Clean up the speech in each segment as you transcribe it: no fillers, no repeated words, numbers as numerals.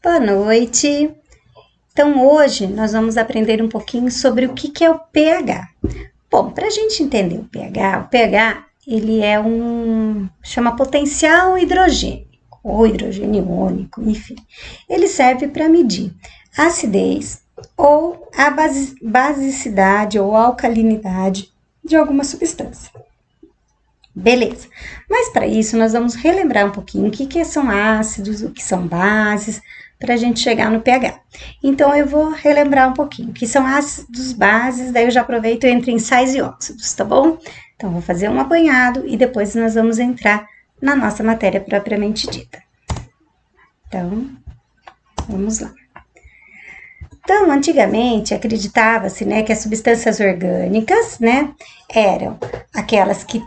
Boa noite. Então, hoje nós vamos aprender um pouquinho sobre o que é o pH. Bom, para a gente entender o pH ele é chama potencial hidrogênico, ou hidrogênio iônico, enfim. Ele serve para medir a acidez ou a basicidade ou alcalinidade de alguma substância. Beleza, mas para isso nós vamos relembrar um pouquinho o que são ácidos, o que são bases, para a gente chegar no pH. Então, eu vou relembrar um pouquinho o que são ácidos, bases, daí eu já aproveito e entro em sais e óxidos, tá bom? Então, vou fazer um apanhado e depois nós vamos entrar na nossa matéria propriamente dita. Então, vamos lá. Então, antigamente, acreditava-se, né, que as substâncias orgânicas, né, eram aquelas que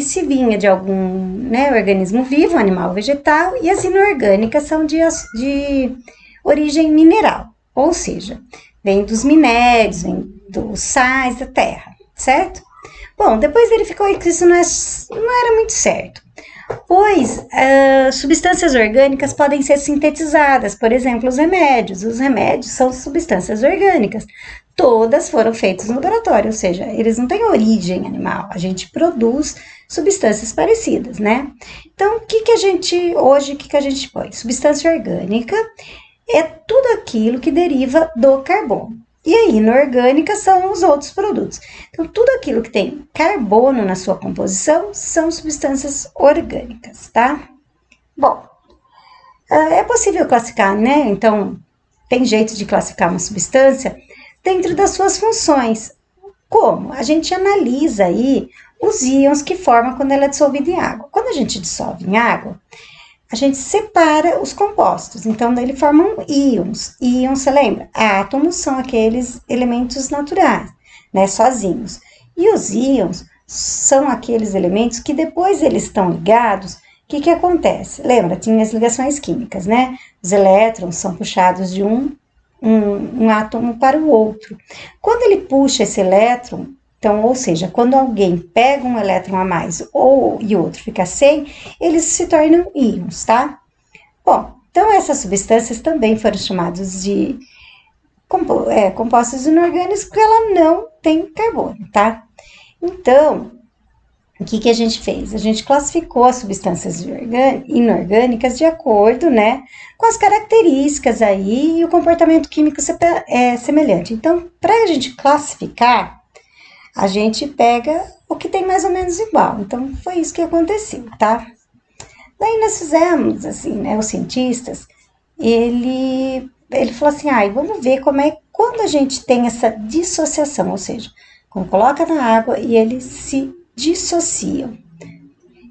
se vinha de algum, né, organismo vivo, animal ou vegetal, e as inorgânicas são de origem mineral, ou seja, vem dos minérios, vem dos sais da terra, certo? Bom, depois verificou que isso não era muito certo, pois substâncias orgânicas podem ser sintetizadas, por exemplo, os remédios. Os remédios são substâncias orgânicas. Todas foram feitas no laboratório, ou seja, eles não têm origem animal. A gente produz substâncias parecidas, né? Então, o que a gente põe? Substância orgânica é tudo aquilo que deriva do carbono. E a inorgânica são os outros produtos. Então, tudo aquilo que tem carbono na sua composição são substâncias orgânicas, tá? Bom, é possível classificar, né? Então, tem jeito de classificar uma substância dentro das suas funções. Como? A gente analisa aí os íons que formam quando ela é dissolvida em água. Quando a gente dissolve em água, a gente separa os compostos, então daí formam íons. Íons, você lembra? Átomos são aqueles elementos naturais, né, sozinhos. E os íons são aqueles elementos que depois eles estão ligados, o que acontece? Lembra, tinha as ligações químicas, né? Os elétrons são puxados de um átomo para o outro. Quando ele puxa esse elétron, então, ou seja, quando alguém pega um elétron a mais e outro fica sem, eles se tornam íons, tá? Bom, então essas substâncias também foram chamadas de compostos inorgânicos porque ela não tem carbono, tá? Então, o que a gente fez? A gente classificou as substâncias inorgânicas de acordo, né, com as características aí e o comportamento químico semelhante. Então, para a gente classificar, a gente pega o que tem mais ou menos igual. Então, foi isso que aconteceu, tá? Daí nós fizemos, assim, né, os cientistas, ele falou assim, vamos ver quando a gente tem essa dissociação, ou seja, quando coloca na água e eles se dissociam.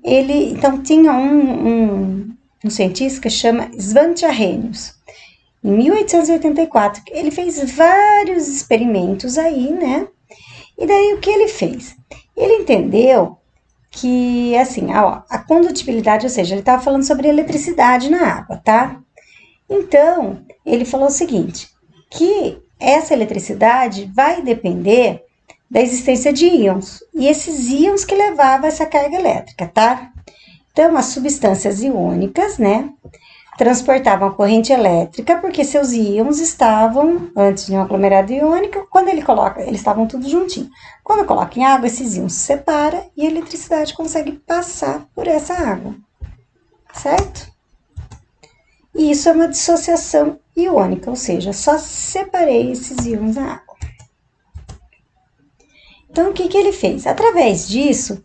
Então, tinha um cientista que chama Svante Arrhenius. Em 1884, ele fez vários experimentos aí, né? E daí o que ele fez? Ele entendeu que, assim, a condutibilidade, ou seja, ele estava falando sobre eletricidade na água, tá? Então, ele falou o seguinte, que essa eletricidade vai depender da existência de íons, e esses íons que levavam essa carga elétrica, tá? Então, as substâncias iônicas, né, transportavam a corrente elétrica, porque seus íons estavam, antes de um aglomerado iônico, quando eles estavam tudo juntinho. Quando coloca em água, esses íons se separam e a eletricidade consegue passar por essa água, certo? E isso é uma dissociação iônica, ou seja, só separei esses íons na água. Então, o que ele fez? Através disso,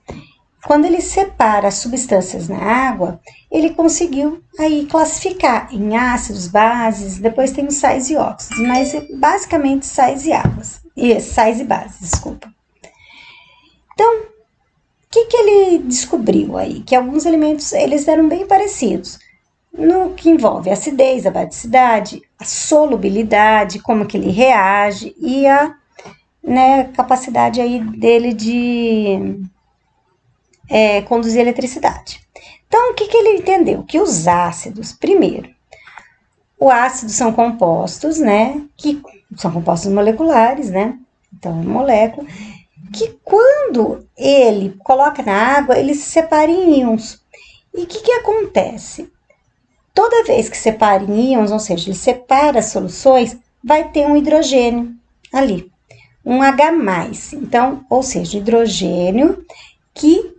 quando ele separa as substâncias na água, ele conseguiu aí classificar em ácidos, bases, depois tem os sais e óxidos, mas basicamente sais e bases, desculpa. Então, o que ele descobriu aí? Que alguns elementos, eles eram bem parecidos, no que envolve a acidez, a basicidade, a solubilidade, como que ele reage e a capacidade aí dele de conduzir eletricidade. Então, o que ele entendeu? Que os ácidos, primeiro, o ácido são compostos, né, que são compostos moleculares, né, então, molécula, que quando ele coloca na água, ele se separa em íons. E o que acontece? toda vez que separa íons, ou seja, ele separa as soluções, vai ter um hidrogênio ali, um H+. Então, ou seja, hidrogênio que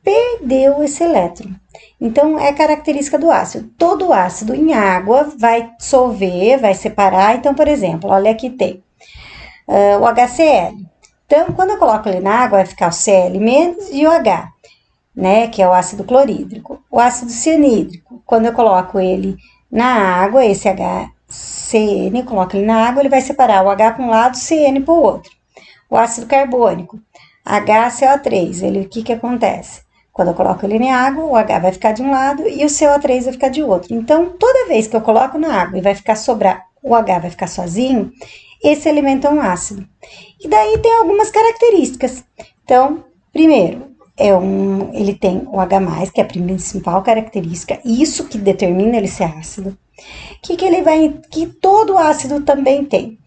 perdeu esse elétron. Então, é característica do ácido. Todo ácido em água vai dissolver, vai separar. Então, por exemplo, olha aqui tem o HCl. Então, quando eu coloco ele na água, vai ficar o Cl- e o H, né, que é o ácido clorídrico. O ácido cianídrico, quando eu coloco ele na água, esse HCN, coloco ele na água, ele vai separar o H para um lado, CN para o outro. O ácido carbônico, HCO3, o que acontece? Quando eu coloco ele na água, o H vai ficar de um lado e o CO3 vai ficar de outro. Então, toda vez que eu coloco na água e vai ficar sobrar, o H vai ficar sozinho, esse elemento é um ácido. E daí tem algumas características. Então, primeiro, ele tem o H+, que é a principal característica, isso que determina ele ser ácido. Que todo ácido também tem?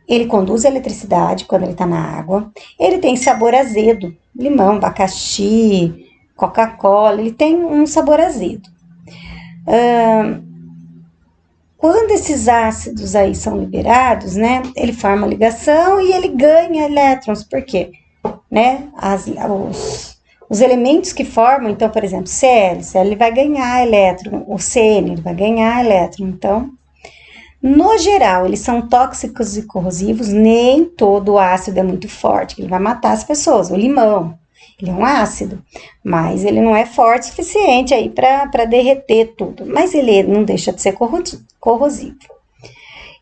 Ele conduz a eletricidade quando ele está na água. Ele tem sabor azedo, limão, abacaxi, Coca-Cola, ele tem um sabor azedo. Quando esses ácidos aí são liberados, né, ele forma ligação e ele ganha elétrons. Por quê? Né, os elementos que formam, então, por exemplo, Cl ele vai ganhar elétron, o CN ele vai ganhar elétron. Então, no geral, eles são tóxicos e corrosivos, nem todo ácido é muito forte, ele vai matar as pessoas. O limão, ele é um ácido, mas ele não é forte o suficiente aí para derreter tudo, mas ele não deixa de ser corrosivo.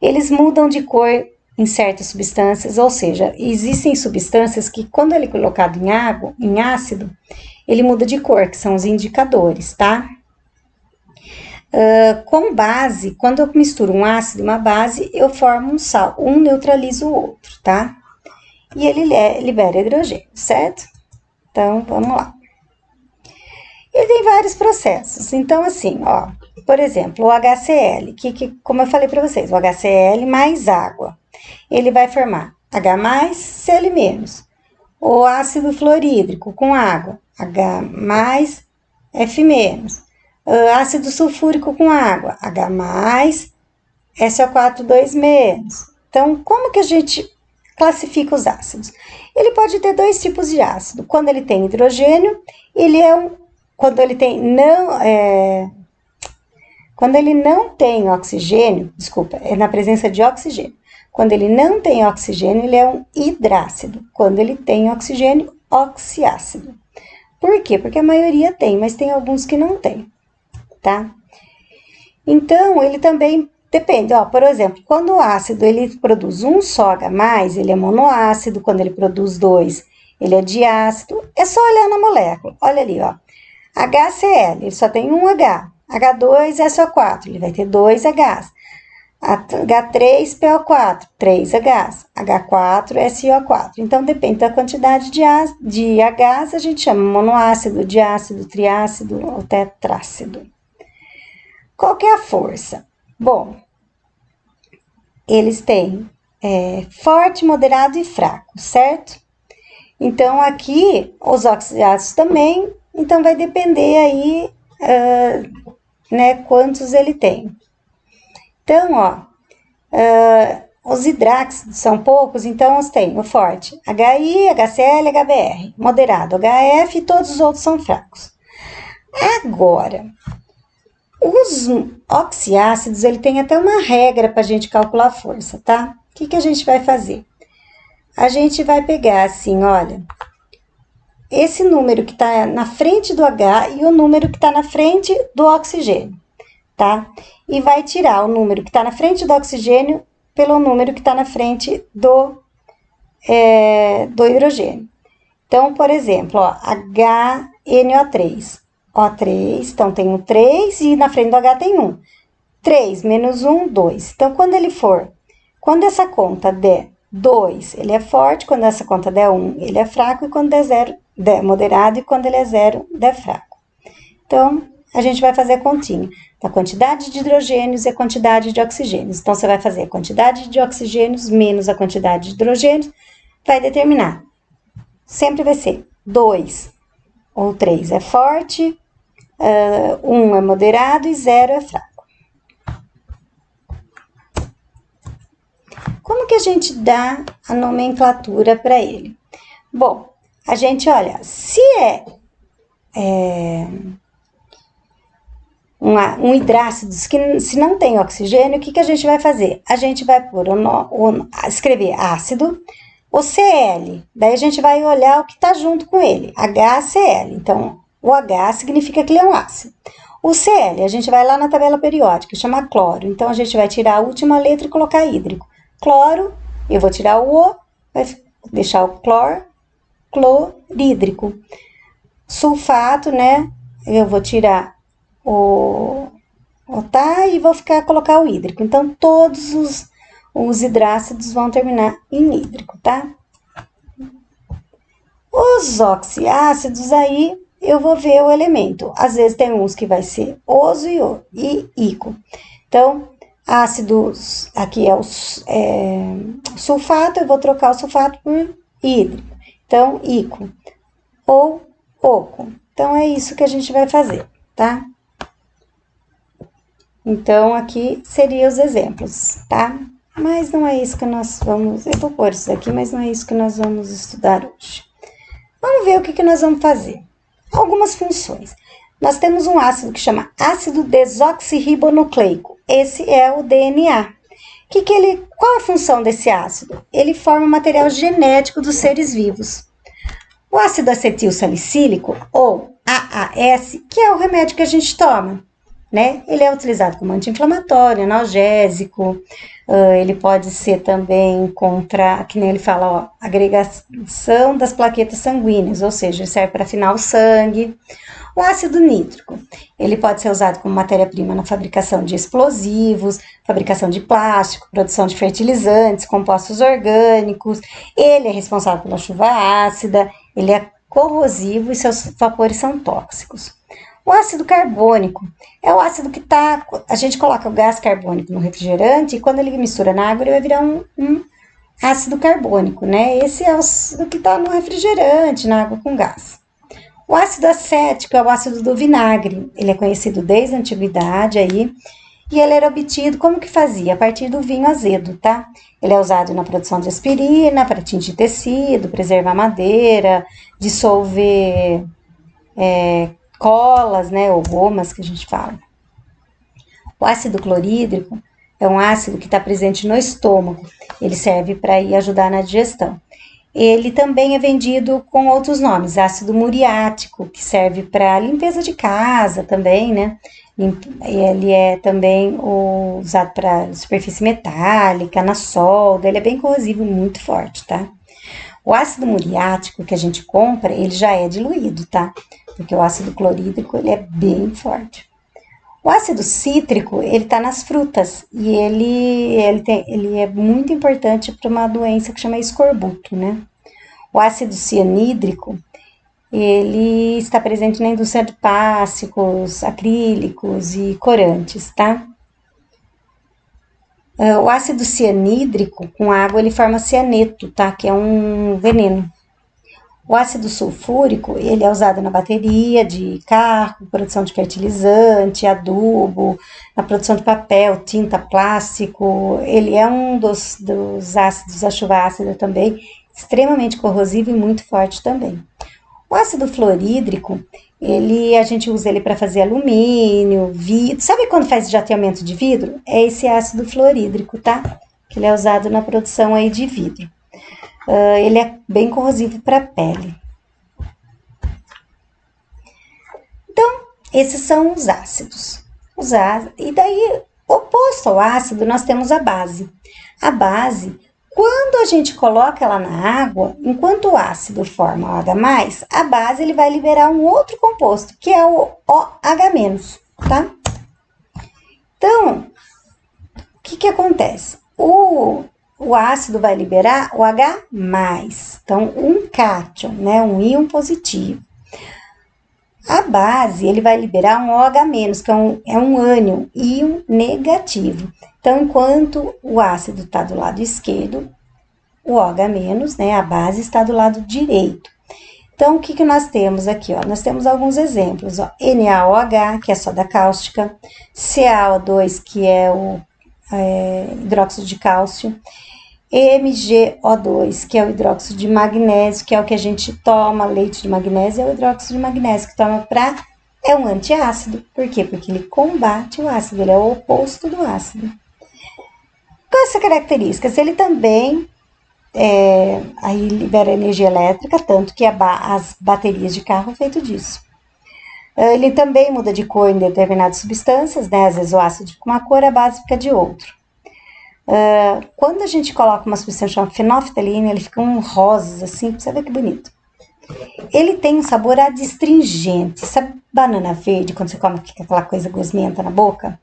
Eles mudam de cor em certas substâncias, ou seja, existem substâncias que quando ele é colocado em água, em ácido, ele muda de cor, que são os indicadores, tá? Com base, quando eu misturo um ácido e uma base, eu formo um sal, um neutraliza o outro, tá? E ele libera hidrogênio, certo? Então, vamos lá. Ele tem vários processos. Então, assim, ó, por exemplo, o HCl, como eu falei para vocês, o HCl mais água, ele vai formar H+, Cl-. O ácido fluorídrico com água, H+, F-. Ácido sulfúrico com água, H+, SO4, 2-. Então, como que a gente classifica os ácidos? Ele pode ter dois tipos de ácido. Quando ele tem hidrogênio, quando ele não tem oxigênio, desculpa, é na presença de oxigênio. Quando ele não tem oxigênio, ele é um hidrácido. Quando ele tem oxigênio, oxiácido. Por quê? Porque a maioria tem, mas tem alguns que não tem, tá? Então, ele também depende, ó, por exemplo, quando o ácido ele produz um só H+, ele é monoácido, quando ele produz dois, ele é diácido, é só olhar na molécula, olha ali, ó, HCl, ele só tem um H, H2SO4, ele vai ter dois Hs, H3PO4, 3 Hs, H4SO4, então depende da quantidade de Hs, a gente chama monoácido, diácido, triácido ou tetrácido. Qual que é a força? Bom, eles têm forte, moderado e fraco, certo? Então, aqui, os oxidados também, então vai depender aí, né, quantos ele tem. Então, ó, os hidráxidos são poucos, então os tem o forte, HI, HCl, HBr, moderado, HF e todos os outros são fracos. Agora, os oxiácidos, ele tem até uma regra para a gente calcular a força, tá? O que a gente vai fazer? A gente vai pegar assim, olha, esse número que está na frente do H e o número que está na frente do oxigênio, tá? E vai tirar o número que está na frente do oxigênio pelo número que está na frente do hidrogênio. Então, por exemplo, ó, HNO3. O3, então tem um 3 e na frente do H tem 1. 3 menos 1, 2. Então, quando essa conta der 2, ele é forte, quando essa conta der 1, ele é fraco, e quando der 0, der moderado, e quando ele é 0, der fraco. Então, a gente vai fazer a continha da quantidade de hidrogênios e a quantidade de oxigênios. Então, você vai fazer a quantidade de oxigênios menos a quantidade de hidrogênios, vai determinar. Sempre vai ser 2 ou 3 é forte, 1 é moderado e 0 é fraco. Como que a gente dá a nomenclatura para ele? Bom, a gente olha, se um hidrácido que se não tem oxigênio, o que a gente vai fazer? A gente vai escrever ácido, o Cl, daí a gente vai olhar o que está junto com ele, HCl. Então, o H significa que ele é um ácido. O Cl, a gente vai lá na tabela periódica, chama cloro. Então, a gente vai tirar a última letra e colocar hídrico. Cloro, eu vou tirar o O, vai deixar o clorídrico. Sulfato, né? Eu vou tirar o tá e vou colocar o hídrico. Então, todos os hidrácidos vão terminar em hídrico, tá? Os oxiácidos aí, eu vou ver o elemento. Às vezes tem uns que vai ser oso e ico. Então, ácidos, aqui é o sulfato, eu vou trocar o sulfato por hídrico. Então, ico ou oco. Então, é isso que a gente vai fazer, tá? Então, aqui seriam os exemplos, tá? Mas não é isso que nós vamos... Eu vou pôr isso aqui, mas não é isso que nós vamos estudar hoje. Vamos ver o que nós vamos fazer. Algumas funções. Nós temos um ácido que chama ácido desoxirribonucleico. Esse é o DNA. Qual a função desse ácido? Ele forma o material genético dos seres vivos. O ácido acetil salicílico, ou AAS, que é o remédio que a gente toma, né? Ele é utilizado como anti-inflamatório, analgésico, ele pode ser também que nem ele fala, ó, agregação das plaquetas sanguíneas, ou seja, serve para afinar o sangue. O ácido nítrico, ele pode ser usado como matéria-prima na fabricação de explosivos, fabricação de plástico, produção de fertilizantes, compostos orgânicos. Ele é responsável pela chuva ácida, ele é corrosivo e seus vapores são tóxicos. O ácido carbônico é o ácido que a gente coloca o gás carbônico no refrigerante e quando ele mistura na água ele vai virar um ácido carbônico, né? Esse é o que está no refrigerante, na água com gás. O ácido acético é o ácido do vinagre. Ele é conhecido desde a antiguidade aí. E ele era obtido, como que fazia? A partir do vinho azedo, tá? Ele é usado na produção de aspirina, para tingir tecido, preservar madeira, dissolver colas, né? Ou gomas, que a gente fala. O ácido clorídrico é um ácido que está presente no estômago. Ele serve para ajudar na digestão. Ele também é vendido com outros nomes, ácido muriático, que serve para limpeza de casa também, né? Ele é também usado para superfície metálica, na solda, ele é bem corrosivo e muito forte, tá? O ácido muriático que a gente compra, ele já é diluído, tá? Porque o ácido clorídrico, ele é bem forte. O ácido cítrico, ele tá nas frutas e ele é muito importante para uma doença que chama escorbuto, né? O ácido cianídrico, ele está presente na indústria de plásticos, acrílicos e corantes, tá? O ácido cianídrico, com água, ele forma cianeto, tá? Que é um veneno. O ácido sulfúrico, ele é usado na bateria de carro, produção de fertilizante, adubo, na produção de papel, tinta, plástico. Ele é um dos ácidos da chuva ácida também, extremamente corrosivo e muito forte também. O ácido fluorídrico, a gente usa ele para fazer alumínio, vidro. Sabe quando faz jateamento de vidro? É esse ácido fluorídrico, tá? Que ele é usado na produção aí de vidro. Ele é bem corrosivo para a pele. Então, esses são os ácidos. E daí, oposto ao ácido, nós temos a base. A base, quando a gente coloca ela na água, enquanto o ácido forma OH+, a base ele vai liberar um outro composto, que é o OH-, tá? Então, o que acontece? O ácido vai liberar o H+, então um cátion, né, um íon positivo. A base, ele vai liberar um OH-, que é um ânion, íon negativo. Então, enquanto o ácido está do lado esquerdo, o OH-, né, a base está do lado direito. Então, o que nós temos aqui? Ó? Nós temos alguns exemplos. Ó. NaOH, que é soda cáustica, CaO2, que é o hidróxido de cálcio, MgO2, que é o hidróxido de magnésio, que é o que a gente toma, leite de magnésio, é o hidróxido de magnésio que toma é um antiácido. Por quê? Porque ele combate o ácido, ele é o oposto do ácido. Com essa característica, ele também aí libera energia elétrica, tanto que as baterias de carro é feito disso. Ele também muda de cor em determinadas substâncias, né? Às vezes o ácido fica uma cor, a base fica de outro. Quando a gente coloca uma substância chamada fenolftalina, ele fica um rosas, assim, pra você ver que bonito. Ele tem um sabor adstringente. Sabe banana verde, quando você come, fica aquela coisa gosmenta na boca?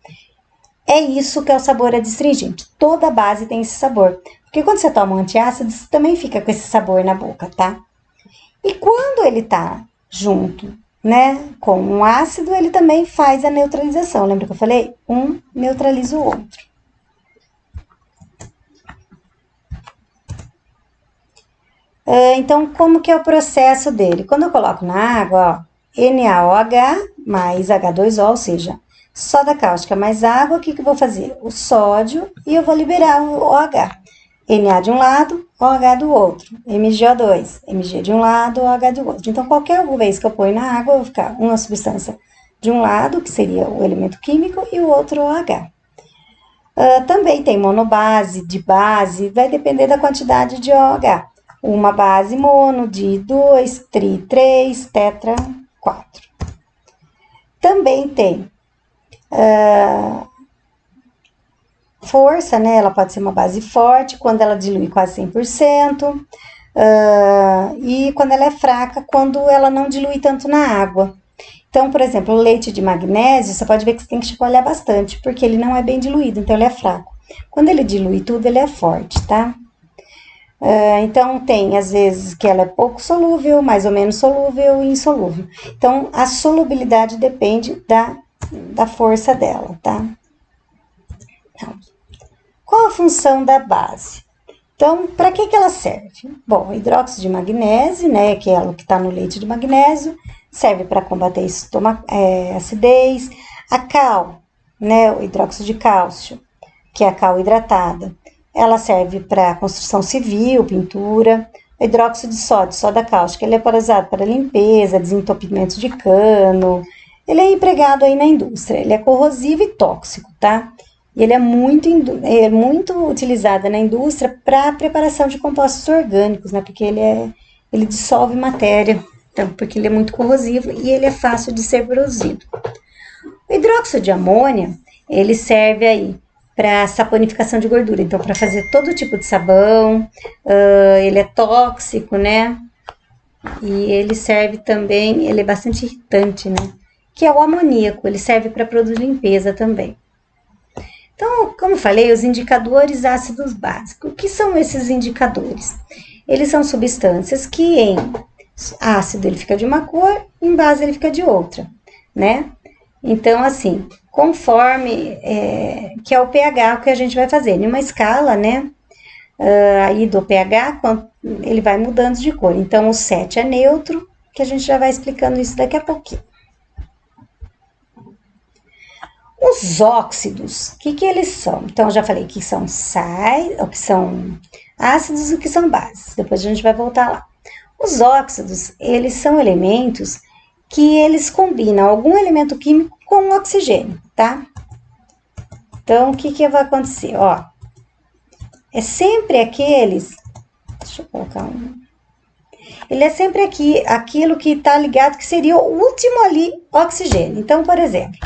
É isso que é o sabor adstringente. Toda base tem esse sabor. Porque quando você toma um antiácido, você também fica com esse sabor na boca, tá? E quando ele tá junto, né, com um ácido, ele também faz a neutralização. Lembra que eu falei? Um neutraliza o outro. Então, como que é o processo dele? Quando eu coloco na água, ó, NaOH mais H2O, ou seja, soda cáustica mais água, o que eu vou fazer? O sódio e eu vou liberar o OH. Na de um lado, OH do outro. MgO2, Mg de um lado, OH do outro. Então, qualquer vez que eu ponho na água, eu vou ficar uma substância de um lado, que seria o elemento químico, e o outro OH. Também tem monobase, dibase, vai depender da quantidade de OH. Uma base mono, de 2, tri 3, tetra 4. Também tem força, né? Ela pode ser uma base forte, quando ela dilui quase 100%, e quando ela é fraca, quando ela não dilui tanto na água. Então, por exemplo, o leite de magnésio, você pode ver que você tem que chacoalhar bastante, porque ele não é bem diluído, então ele é fraco. Quando ele dilui tudo, ele é forte, tá? Então, tem às vezes que ela é pouco solúvel, mais ou menos solúvel e insolúvel. Então, a solubilidade depende da força dela, tá? Então, qual a função da base? Então, para que ela serve? Bom, o hidróxido de magnésio, né, que é o que está no leite de magnésio, serve para combater acidez. A cal, né, o hidróxido de cálcio, que é a cal hidratada, ela serve para construção civil, pintura. O hidróxido de sódio, soda cáustica, ele é usado para limpeza, desentupimento de cano. Ele é empregado aí na indústria. Ele é corrosivo e tóxico, tá? E ele é muito utilizado na indústria para preparação de compostos orgânicos, né? Porque ele dissolve matéria, então, porque ele é muito corrosivo e ele é fácil de ser produzido. O hidróxido de amônia, ele serve aí para saponificação de gordura, então para fazer todo tipo de sabão, ele é tóxico, né? E ele serve também, ele é bastante irritante, né? Que é o amoníaco, ele serve para produzir limpeza também. Então, como eu falei, os indicadores ácidos básicos. O que são esses indicadores? Eles são substâncias que em ácido ele fica de uma cor, em base ele fica de outra, né? Então, assim, conforme que é o pH que a gente vai fazer. Em uma escala, né, aí do pH, ele vai mudando de cor. Então, o 7 é neutro, que a gente já vai explicando isso daqui a pouquinho. Os óxidos, o que eles são? Então, eu já falei que são sais, o que são ácidos e o que são bases. Depois a gente vai voltar lá. Os óxidos, eles são elementos que eles combinam algum elemento químico com o oxigênio, tá? Então, o que vai acontecer? Ó, é sempre aqueles... Deixa eu colocar um... Ele é sempre aquilo que tá ligado, que seria o último ali, oxigênio. Então, por exemplo,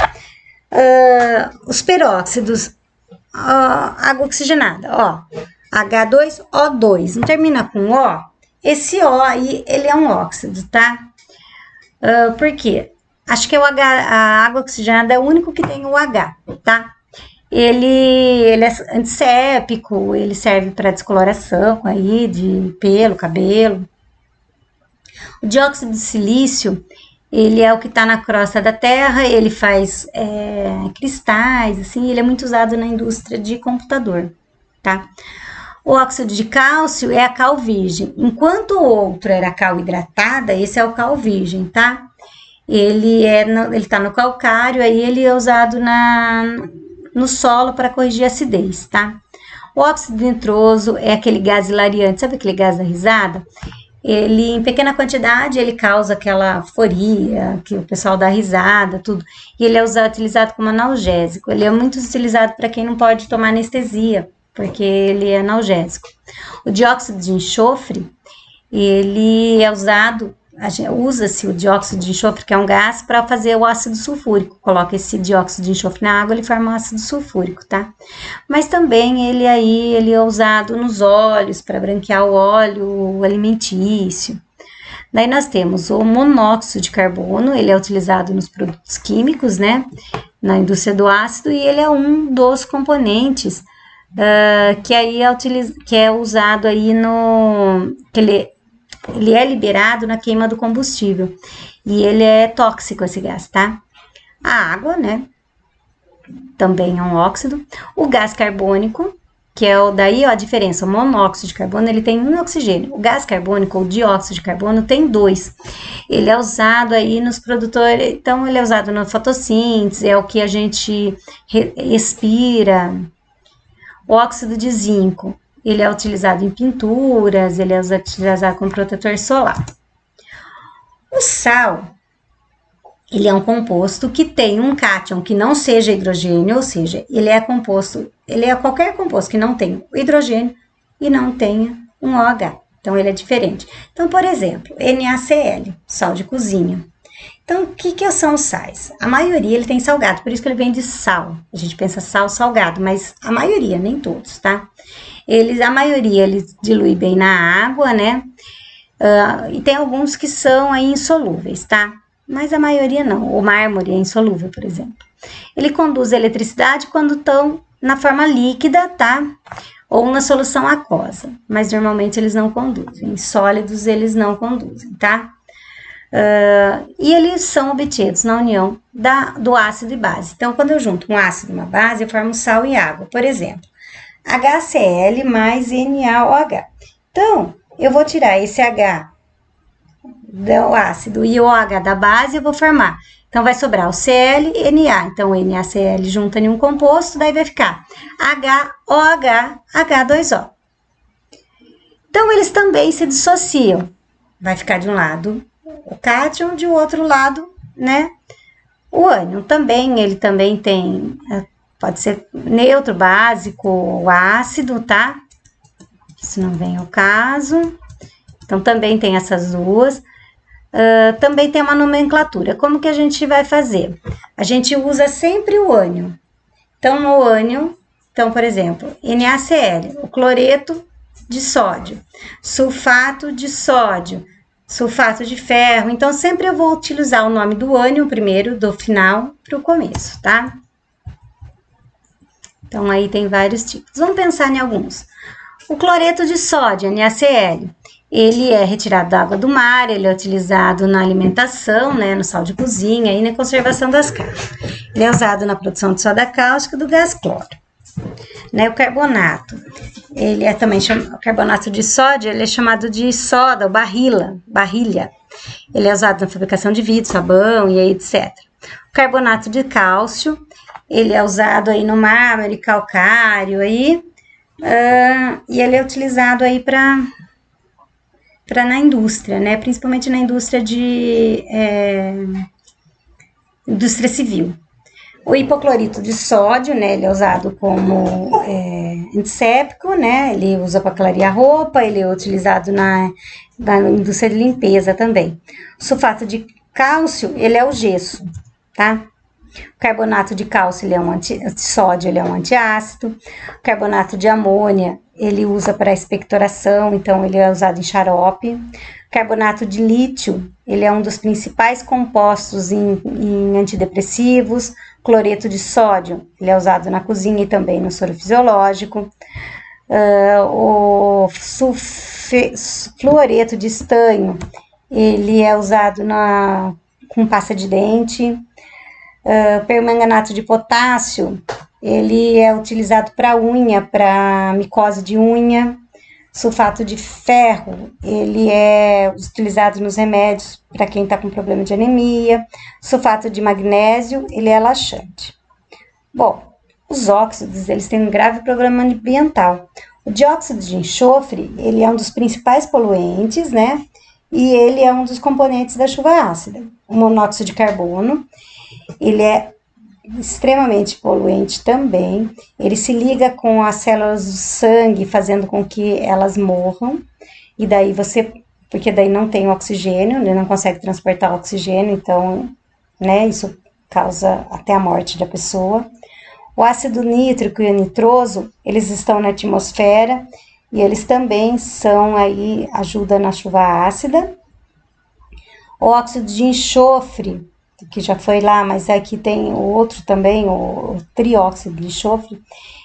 os peróxidos, água oxigenada, ó, H2O2, não termina com O? Esse O aí, ele é um óxido, tá? Por quê? Acho que a água oxigenada é o único que tem o H, tá? Ele é antisséptico, ele serve para descoloração aí de pelo, cabelo. O dióxido de silício, ele é o que está na crosta da terra, ele faz cristais, assim, ele é muito usado na indústria de computador, tá? O óxido de cálcio é a cal virgem, enquanto o outro era a cal hidratada, esse é o cal virgem, tá? Ele tá no calcário, aí ele é usado no solo para corrigir a acidez, tá? O óxido nitroso é aquele gás hilariante, sabe aquele gás da risada? Ele, em pequena quantidade, ele causa aquela euforia, que o pessoal dá risada, tudo. E ele é utilizado como analgésico. Ele é muito utilizado para quem não pode tomar anestesia, porque ele é analgésico. O dióxido de enxofre, ele é usado, usa-se o dióxido de enxofre, que é um gás, para fazer o ácido sulfúrico. Coloca esse dióxido de enxofre na água, ele forma um ácido sulfúrico, tá? Mas também ele é usado nos óleos, para branquear o óleo alimentício. Daí nós temos o monóxido de carbono, ele é utilizado nos produtos químicos, né? Na indústria do ácido, e ele é um dos componentes que é usado aí ele é liberado na queima do combustível. E ele é tóxico, esse gás, tá? A água, né? Também é um óxido. O gás carbônico, que é a diferença. O monóxido de carbono, ele tem um oxigênio. O gás carbônico, ou dióxido de carbono, tem 2. Ele é usado aí nos produtores, então ele é usado na fotossíntese, é o que a gente respira. O óxido de zinco, ele é utilizado em pinturas, ele é utilizado como protetor solar. O sal, ele é um composto que tem um cátion que não seja hidrogênio, ou seja, ele é qualquer composto que não tenha hidrogênio e não tenha um OH. Então, ele é diferente. Então, por exemplo, NaCl, sal de cozinha. Então, o que são os sais? A maioria ele tem salgado, por isso que ele vem de sal. A gente pensa sal salgado, mas a maioria, nem todos, tá? A maioria eles dilui bem na água, né? E tem alguns que são aí insolúveis, tá? Mas a maioria não. O mármore é insolúvel, por exemplo. Ele conduz a eletricidade quando estão na forma líquida, tá? Ou na solução aquosa, mas normalmente eles não conduzem. Em sólidos eles não conduzem, tá? E eles são obtidos na união do ácido e base. Então, quando eu junto um ácido e uma base, eu formo sal e água. Por exemplo, HCl mais NaOH. Então, eu vou tirar esse H do ácido e o OH da base, eu vou formar. Então, vai sobrar o Cl e Na. Então, o NaCl junta em um composto, daí vai ficar HOH, H2O. Então, eles também se dissociam. Vai ficar de um lado o cátion, de outro lado, né, o ânion. Ele também tem, pode ser neutro, básico ou ácido, tá? Se não vem ao caso. Então, também tem essas duas. Também tem uma nomenclatura. Como que a gente vai fazer? A gente usa sempre o ânion. Então, o ânion, por exemplo, NaCl, o cloreto de sódio, sulfato de sódio, sulfato de ferro. Então, sempre eu vou utilizar o nome do ânion primeiro, do final para o começo, tá? Então, aí tem vários tipos. Vamos pensar em alguns. O cloreto de sódio, NaCl, ele é retirado da água do mar, ele é utilizado na alimentação, né, no sal de cozinha e na conservação das carnes. Ele é usado na produção de soda cáustica e do gás cloro. Né, o carbonato, ele é também o carbonato de sódio, ele é chamado de soda, ou barrilha. Ele é usado na fabricação de vidro, sabão e etc. O carbonato de cálcio, ele é usado aí no mármore, calcário aí, e ele é utilizado aí para na indústria, né? Principalmente na indústria indústria civil. O hipoclorito de sódio, né? Ele é usado como antisséptico, né? Ele usa para clarear roupa, ele é utilizado na indústria de limpeza também. O sulfato de cálcio, ele é o gesso, tá? O carbonato de cálcio, ele é sódio, ele é um antiácido. O carbonato de amônia, ele usa para expectoração, então ele é usado em xarope. O carbonato de lítio, ele é um dos principais compostos em antidepressivos. Cloreto de sódio, ele é usado na cozinha e também no soro fisiológico. O fluoreto de estanho, ele é usado com pasta de dente. Permanganato de potássio, ele é utilizado para unha, para micose de unha. Sulfato de ferro, ele é utilizado nos remédios para quem está com problema de anemia. Sulfato de magnésio, ele é laxante. Bom, os óxidos, eles têm um grave problema ambiental. O dióxido de enxofre, ele é um dos principais poluentes, né? E ele é um dos componentes da chuva ácida. O monóxido de carbono, ele é extremamente poluente também. Ele se liga com as células do sangue, fazendo com que elas morram. E daí porque daí não tem oxigênio, ele não consegue transportar oxigênio, então, né, isso causa até a morte da pessoa. O ácido nítrico e o nitroso, eles estão na atmosfera e eles também ajudam na chuva ácida. O óxido de enxofre, que já foi lá, mas aqui tem o outro também, o trióxido de enxofre,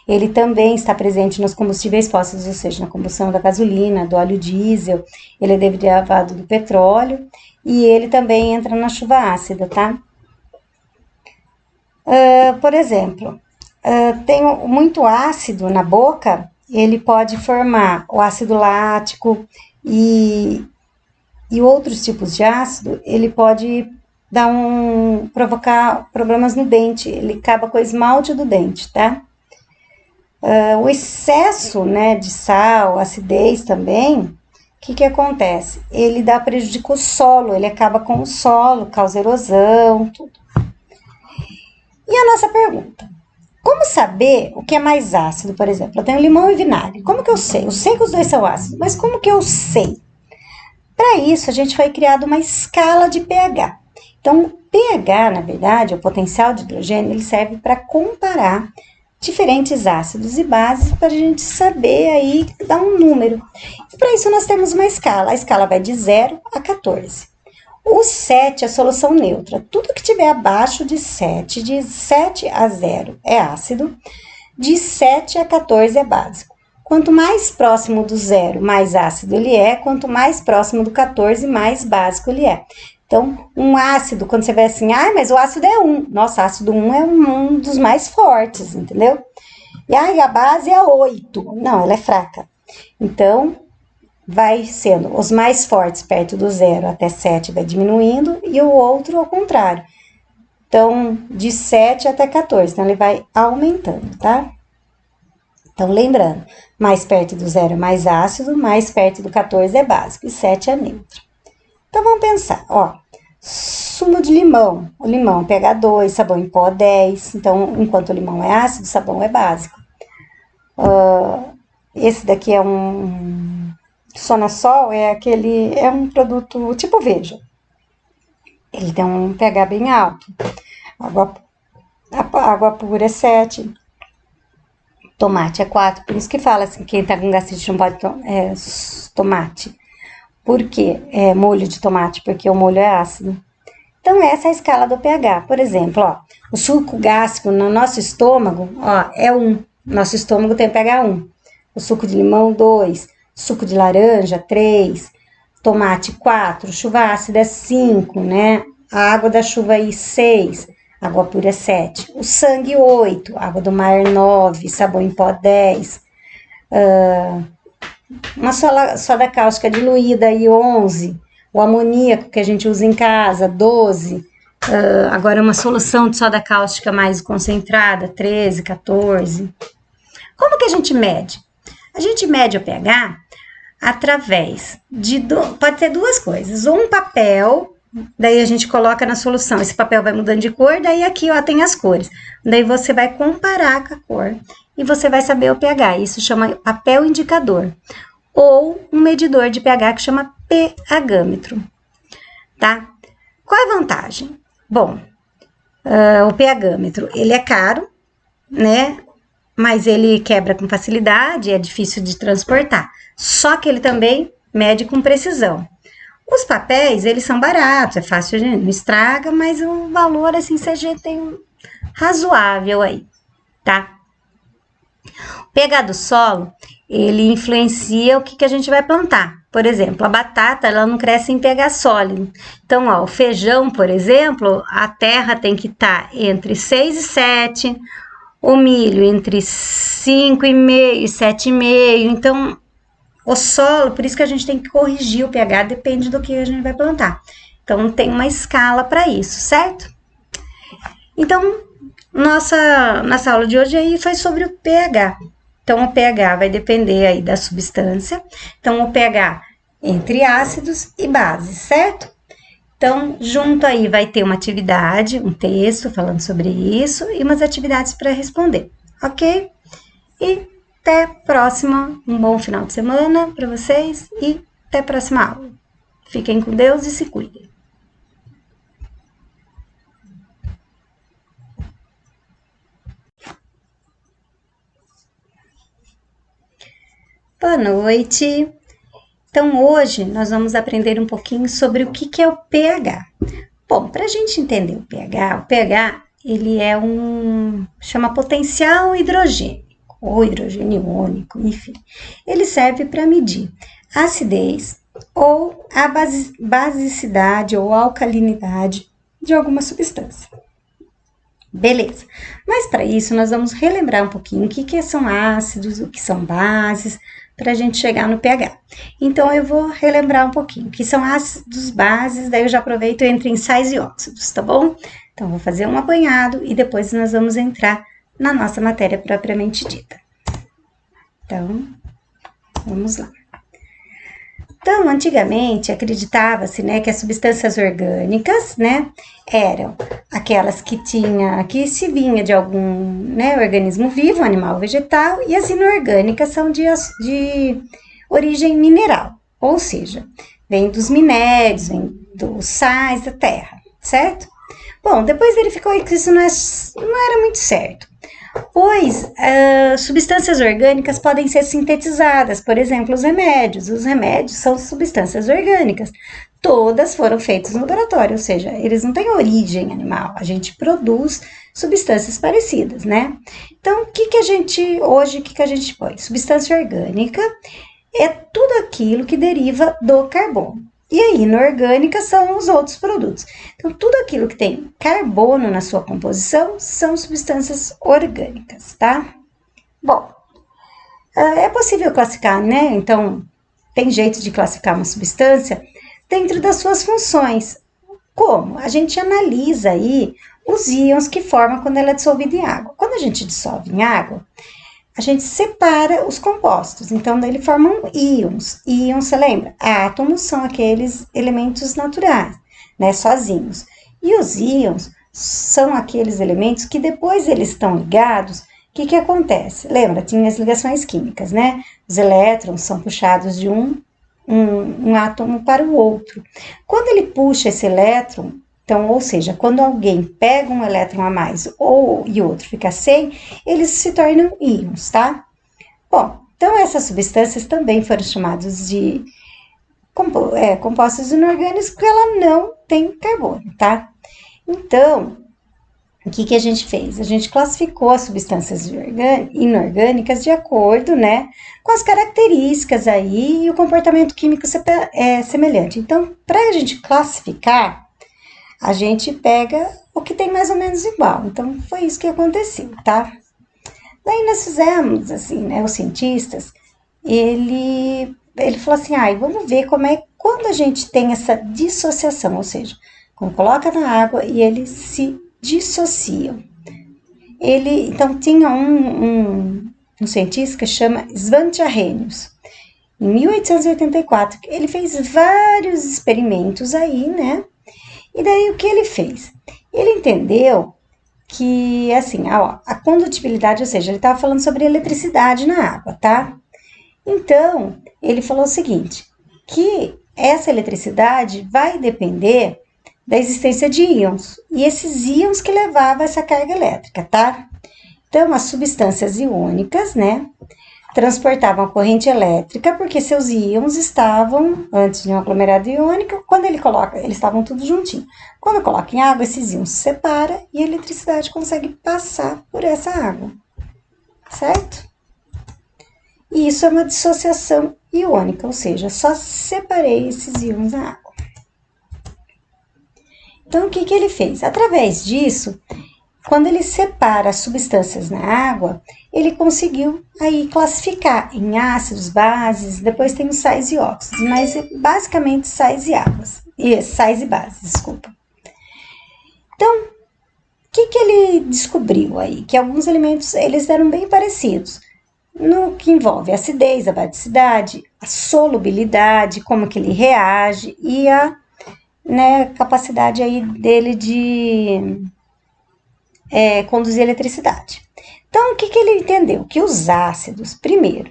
ele também está presente nos combustíveis fósseis, ou seja, na combustão da gasolina, do óleo diesel, ele é derivado do petróleo, e ele também entra na chuva ácida, tá? Por exemplo, tem muito ácido na boca, ele pode formar o ácido lático e outros tipos de ácido, ele pode provocar problemas no dente, ele acaba com o esmalte do dente, tá? O excesso, né, de sal, acidez também, o que acontece? Ele dá prejuízo ao solo, ele acaba com o solo, causa erosão, tudo. E a nossa pergunta, como saber o que é mais ácido, por exemplo? Eu tenho limão e vinagre, como que eu sei? Eu sei que os dois são ácidos, mas como que eu sei? Para isso, a gente foi criado uma escala de pH. Então, o pH, na verdade, o potencial de hidrogênio, ele serve para comparar diferentes ácidos e bases para a gente saber aí, dar um número. E para isso nós temos uma escala, a escala vai de 0 a 14. O 7 é a solução neutra, tudo que tiver abaixo de 7, de 7 a 0 é ácido, de 7 a 14 é básico. Quanto mais próximo do 0, mais ácido ele é, quanto mais próximo do 14, mais básico ele é. Então, um ácido, quando você vê assim, mas o ácido é 1. Nossa, ácido 1 é um dos mais fortes, entendeu? E a base é 8. Não, ela é fraca. Então, vai sendo os mais fortes perto do 0 até 7 vai diminuindo e o outro ao contrário. Então, de 7 até 14, então ele vai aumentando, tá? Então, lembrando, mais perto do 0 é mais ácido, mais perto do 14 é básico e 7 é neutro. Então, vamos pensar, ó, sumo de limão, o limão pH 2, sabão em pó 10, então, enquanto o limão é ácido, o sabão é básico. Esse daqui é um Sonasol, é um produto tipo Veja. Ele tem um pH bem alto, água pura é 7, tomate é 4, por isso que fala assim, quem tá com gastrite não pode tomate. Por quê? Molho de tomate, porque o molho é ácido. Então, essa é a escala do pH. Por exemplo, ó, o suco gástrico no nosso estômago, ó, é 1. Nosso estômago tem pH 1. O suco de limão, 2. Suco de laranja, 3. Tomate, 4. Chuva ácida, 5, né? A água da chuva aí, 6. Água pura, 7. O sangue, 8. Água do mar, 9. Sabão em pó, 10. Uma soda cáustica diluída aí, 11. O amoníaco que a gente usa em casa, 12. Agora, uma solução de soda cáustica mais concentrada, 13, 14. Como que a gente mede? A gente mede o pH através de... Pode ter duas coisas. Um papel, daí a gente coloca na solução. Esse papel vai mudando de cor, daí aqui, ó, tem as cores. Daí você vai comparar com a cor e você vai saber o pH. Isso chama papel indicador. Ou um medidor de pH que chama pH-gâmetro, tá? Qual é a vantagem? Bom, o pH-gâmetro, ele é caro, né? Mas ele quebra com facilidade, é difícil de transportar. Só que ele também mede com precisão. Os papéis, eles são baratos, é fácil, não estraga, mas o valor, assim, você tem um razoável aí, tá? O pH do solo, ele influencia o que a gente vai plantar. Por exemplo, a batata, ela não cresce em pH sólido. Então, ó, o feijão, por exemplo, a terra tem que estar entre 6 e 7, o milho entre 5,5 e 7,5. Então, o solo, por isso que a gente tem que corrigir o pH, depende do que a gente vai plantar. Então, tem uma escala para isso, certo? Então, Nossa aula de hoje aí foi sobre o pH. Então, o pH vai depender aí da substância. Então, o pH entre ácidos e bases, certo? Então, junto aí vai ter uma atividade, um texto falando sobre isso e umas atividades para responder, ok? E até a próxima, um bom final de semana para vocês e até a próxima aula. Fiquem com Deus e se cuidem. Boa noite. Então, hoje nós vamos aprender um pouquinho sobre o que é o pH. Bom, para a gente entender o pH ele é chama potencial hidrogênico, ou hidrogênio iônico, enfim. Ele serve para medir a acidez ou a basicidade ou alcalinidade de alguma substância. Beleza, mas para isso nós vamos relembrar um pouquinho o que são ácidos, o que são bases, para a gente chegar no pH. Então, eu vou relembrar um pouquinho o que são ácidos, bases, daí eu já aproveito e entro em sais e óxidos, tá bom? Então, vou fazer um apanhado e depois nós vamos entrar na nossa matéria propriamente dita. Então, vamos lá. Então, antigamente, acreditava-se, né, que as substâncias orgânicas, né, eram aquelas que se vinha de algum, né, organismo vivo, animal ou vegetal, e as inorgânicas são de origem mineral, ou seja, vem dos minérios, vem dos sais da terra, certo? Bom, depois verificou que isso não era muito certo, pois substâncias orgânicas podem ser sintetizadas, por exemplo, os remédios. Os remédios são substâncias orgânicas. Todas foram feitas no laboratório, ou seja, eles não têm origem animal. A gente produz substâncias parecidas, né? Então, o que a gente põe? Substância orgânica é tudo aquilo que deriva do carbono. E a inorgânica são os outros produtos. Então, tudo aquilo que tem carbono na sua composição são substâncias orgânicas, tá? Bom, é possível classificar, né? Então, tem jeito de classificar uma substância dentro das suas funções. Como? A gente analisa aí os íons que forma quando ela é dissolvida em água. Quando a gente dissolve em água, a gente separa os compostos, então eles formam íons. Íons, você lembra? Átomos são aqueles elementos naturais, né, sozinhos. E os íons são aqueles elementos que depois eles estão ligados, o que acontece? Lembra, tinha as ligações químicas, né? Os elétrons são puxados de um átomo para o outro. Quando ele puxa esse elétron, então, ou seja, quando alguém pega um elétron a mais e o outro fica sem, eles se tornam íons, tá? Bom, então essas substâncias também foram chamadas de compostos inorgânicos porque ela não tem carbono, tá? Então, o que a gente fez? A gente classificou as substâncias inorgânicas de acordo, né, com as características aí e o comportamento químico semelhante. Então, para a gente classificar, a gente pega o que tem mais ou menos igual. Então, foi isso que aconteceu, tá? Daí nós fizemos, assim, né, os cientistas, ele falou assim, vamos ver quando a gente tem essa dissociação, ou seja, quando coloca na água e eles se dissociam. Então, tinha um cientista que chama Svante Arrhenius. Em 1884, ele fez vários experimentos aí, né? E daí o que ele fez? Ele entendeu que, assim, a condutibilidade, ou seja, ele estava falando sobre eletricidade na água, tá? Então, ele falou o seguinte, que essa eletricidade vai depender da existência de íons, e esses íons que levavam essa carga elétrica, tá? Então, as substâncias iônicas, né, transportavam a corrente elétrica, porque seus íons estavam, antes de um aglomerado iônico, quando eles estavam tudo juntinho. Quando coloca em água, esses íons se separam e a eletricidade consegue passar por essa água, certo? E isso é uma dissociação iônica, ou seja, só separei esses íons na água. Então, o que ele fez? Através disso, quando ele separa as substâncias na água, ele conseguiu aí classificar em ácidos, bases, depois tem os sais e óxidos, mas basicamente sais e bases, desculpa. Então, que ele descobriu aí? Que alguns elementos, eles eram bem parecidos, no que envolve a acidez, a basicidade, a solubilidade, como que ele reage e a, né, capacidade aí dele de conduzir eletricidade. Então, o que ele entendeu? Que os ácidos, primeiro,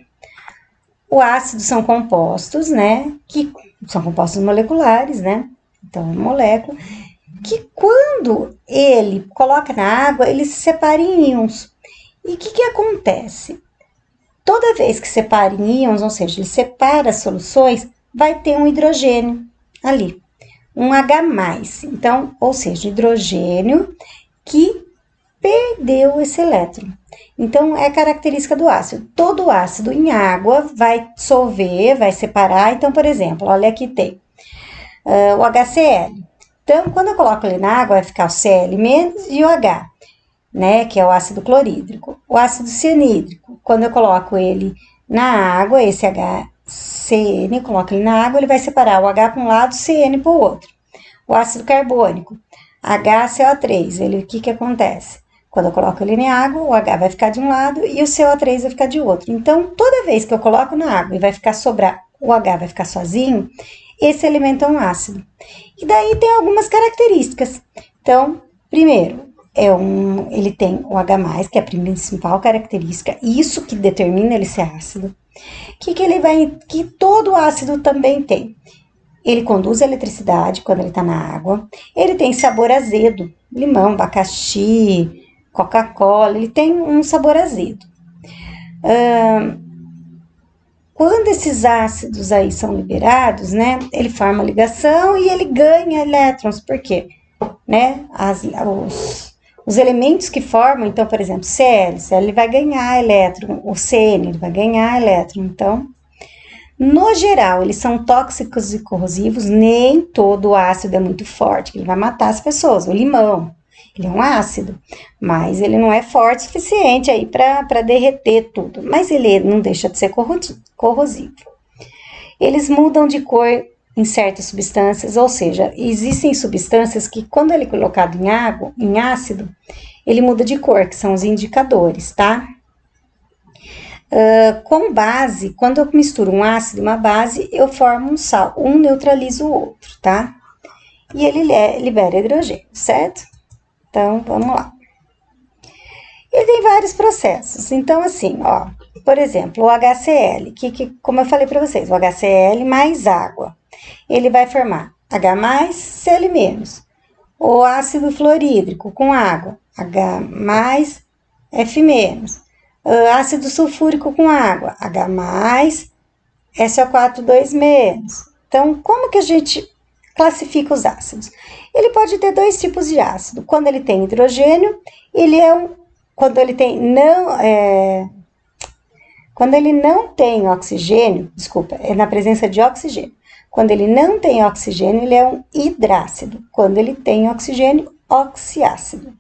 o ácido são compostos, né, que são compostos moleculares, né, então é uma molécula, que quando ele coloca na água, ele se separa em íons. E o que acontece? Toda vez que separa em íons, ou seja, ele separa as soluções, vai ter um hidrogênio ali, um H+. Então, ou seja, hidrogênio que perdeu esse elétron. Então, é característica do ácido. Todo ácido em água vai dissolver, vai separar. Então, por exemplo, olha aqui tem o HCl. Então, quando eu coloco ele na água, vai ficar o Cl- e o H, né, que é o ácido clorídrico. O ácido cianídrico, quando eu coloco ele na água, esse HCN, eu coloco ele na água, ele vai separar o H para um lado, CN para o outro. O ácido carbônico, HCO3, ele, o que acontece? Quando eu coloco ele na água, o H vai ficar de um lado e o CO3 vai ficar de outro. Então, toda vez que eu coloco na água e vai ficar sobrar, o H vai ficar sozinho, esse elemento é um ácido. E daí tem algumas características. Então, primeiro, ele tem o H+, que é a principal característica, isso que determina ele ser ácido. Que todo ácido também tem? Ele conduz a eletricidade quando ele está na água. Ele tem sabor azedo, limão, abacaxi, Coca-Cola, ele tem um sabor azedo. Quando esses ácidos aí são liberados, né, ele forma ligação e ele ganha elétrons. Por quê? Né, os elementos que formam, então, por exemplo, Cl ele vai ganhar elétron, o CN ele vai ganhar elétron. Então, no geral, eles são tóxicos e corrosivos, nem todo ácido é muito forte, ele vai matar as pessoas. O limão, ele é um ácido, mas ele não é forte o suficiente aí para derreter tudo, mas ele não deixa de ser corrosivo. Eles mudam de cor em certas substâncias, ou seja, existem substâncias que quando ele é colocado em água, em ácido, ele muda de cor, que são os indicadores, tá? Com base, quando eu misturo um ácido e uma base, eu formo um sal, um neutraliza o outro, tá? E ele libera hidrogênio, certo? Então, vamos lá. Ele tem vários processos. Então, assim, ó, por exemplo, o HCl, como eu falei para vocês, o HCl mais água, ele vai formar H+, Cl-. O ácido fluorídrico com água, H+, F-. Ácido sulfúrico com água, H+, SO4 2-. Então, como que a gente classifica os ácidos? Ele pode ter dois tipos de ácido. Quando ele tem hidrogênio, quando ele não tem oxigênio, desculpa, é na presença de oxigênio. Quando ele não tem oxigênio, ele é um hidrácido. Quando ele tem oxigênio, oxiácido.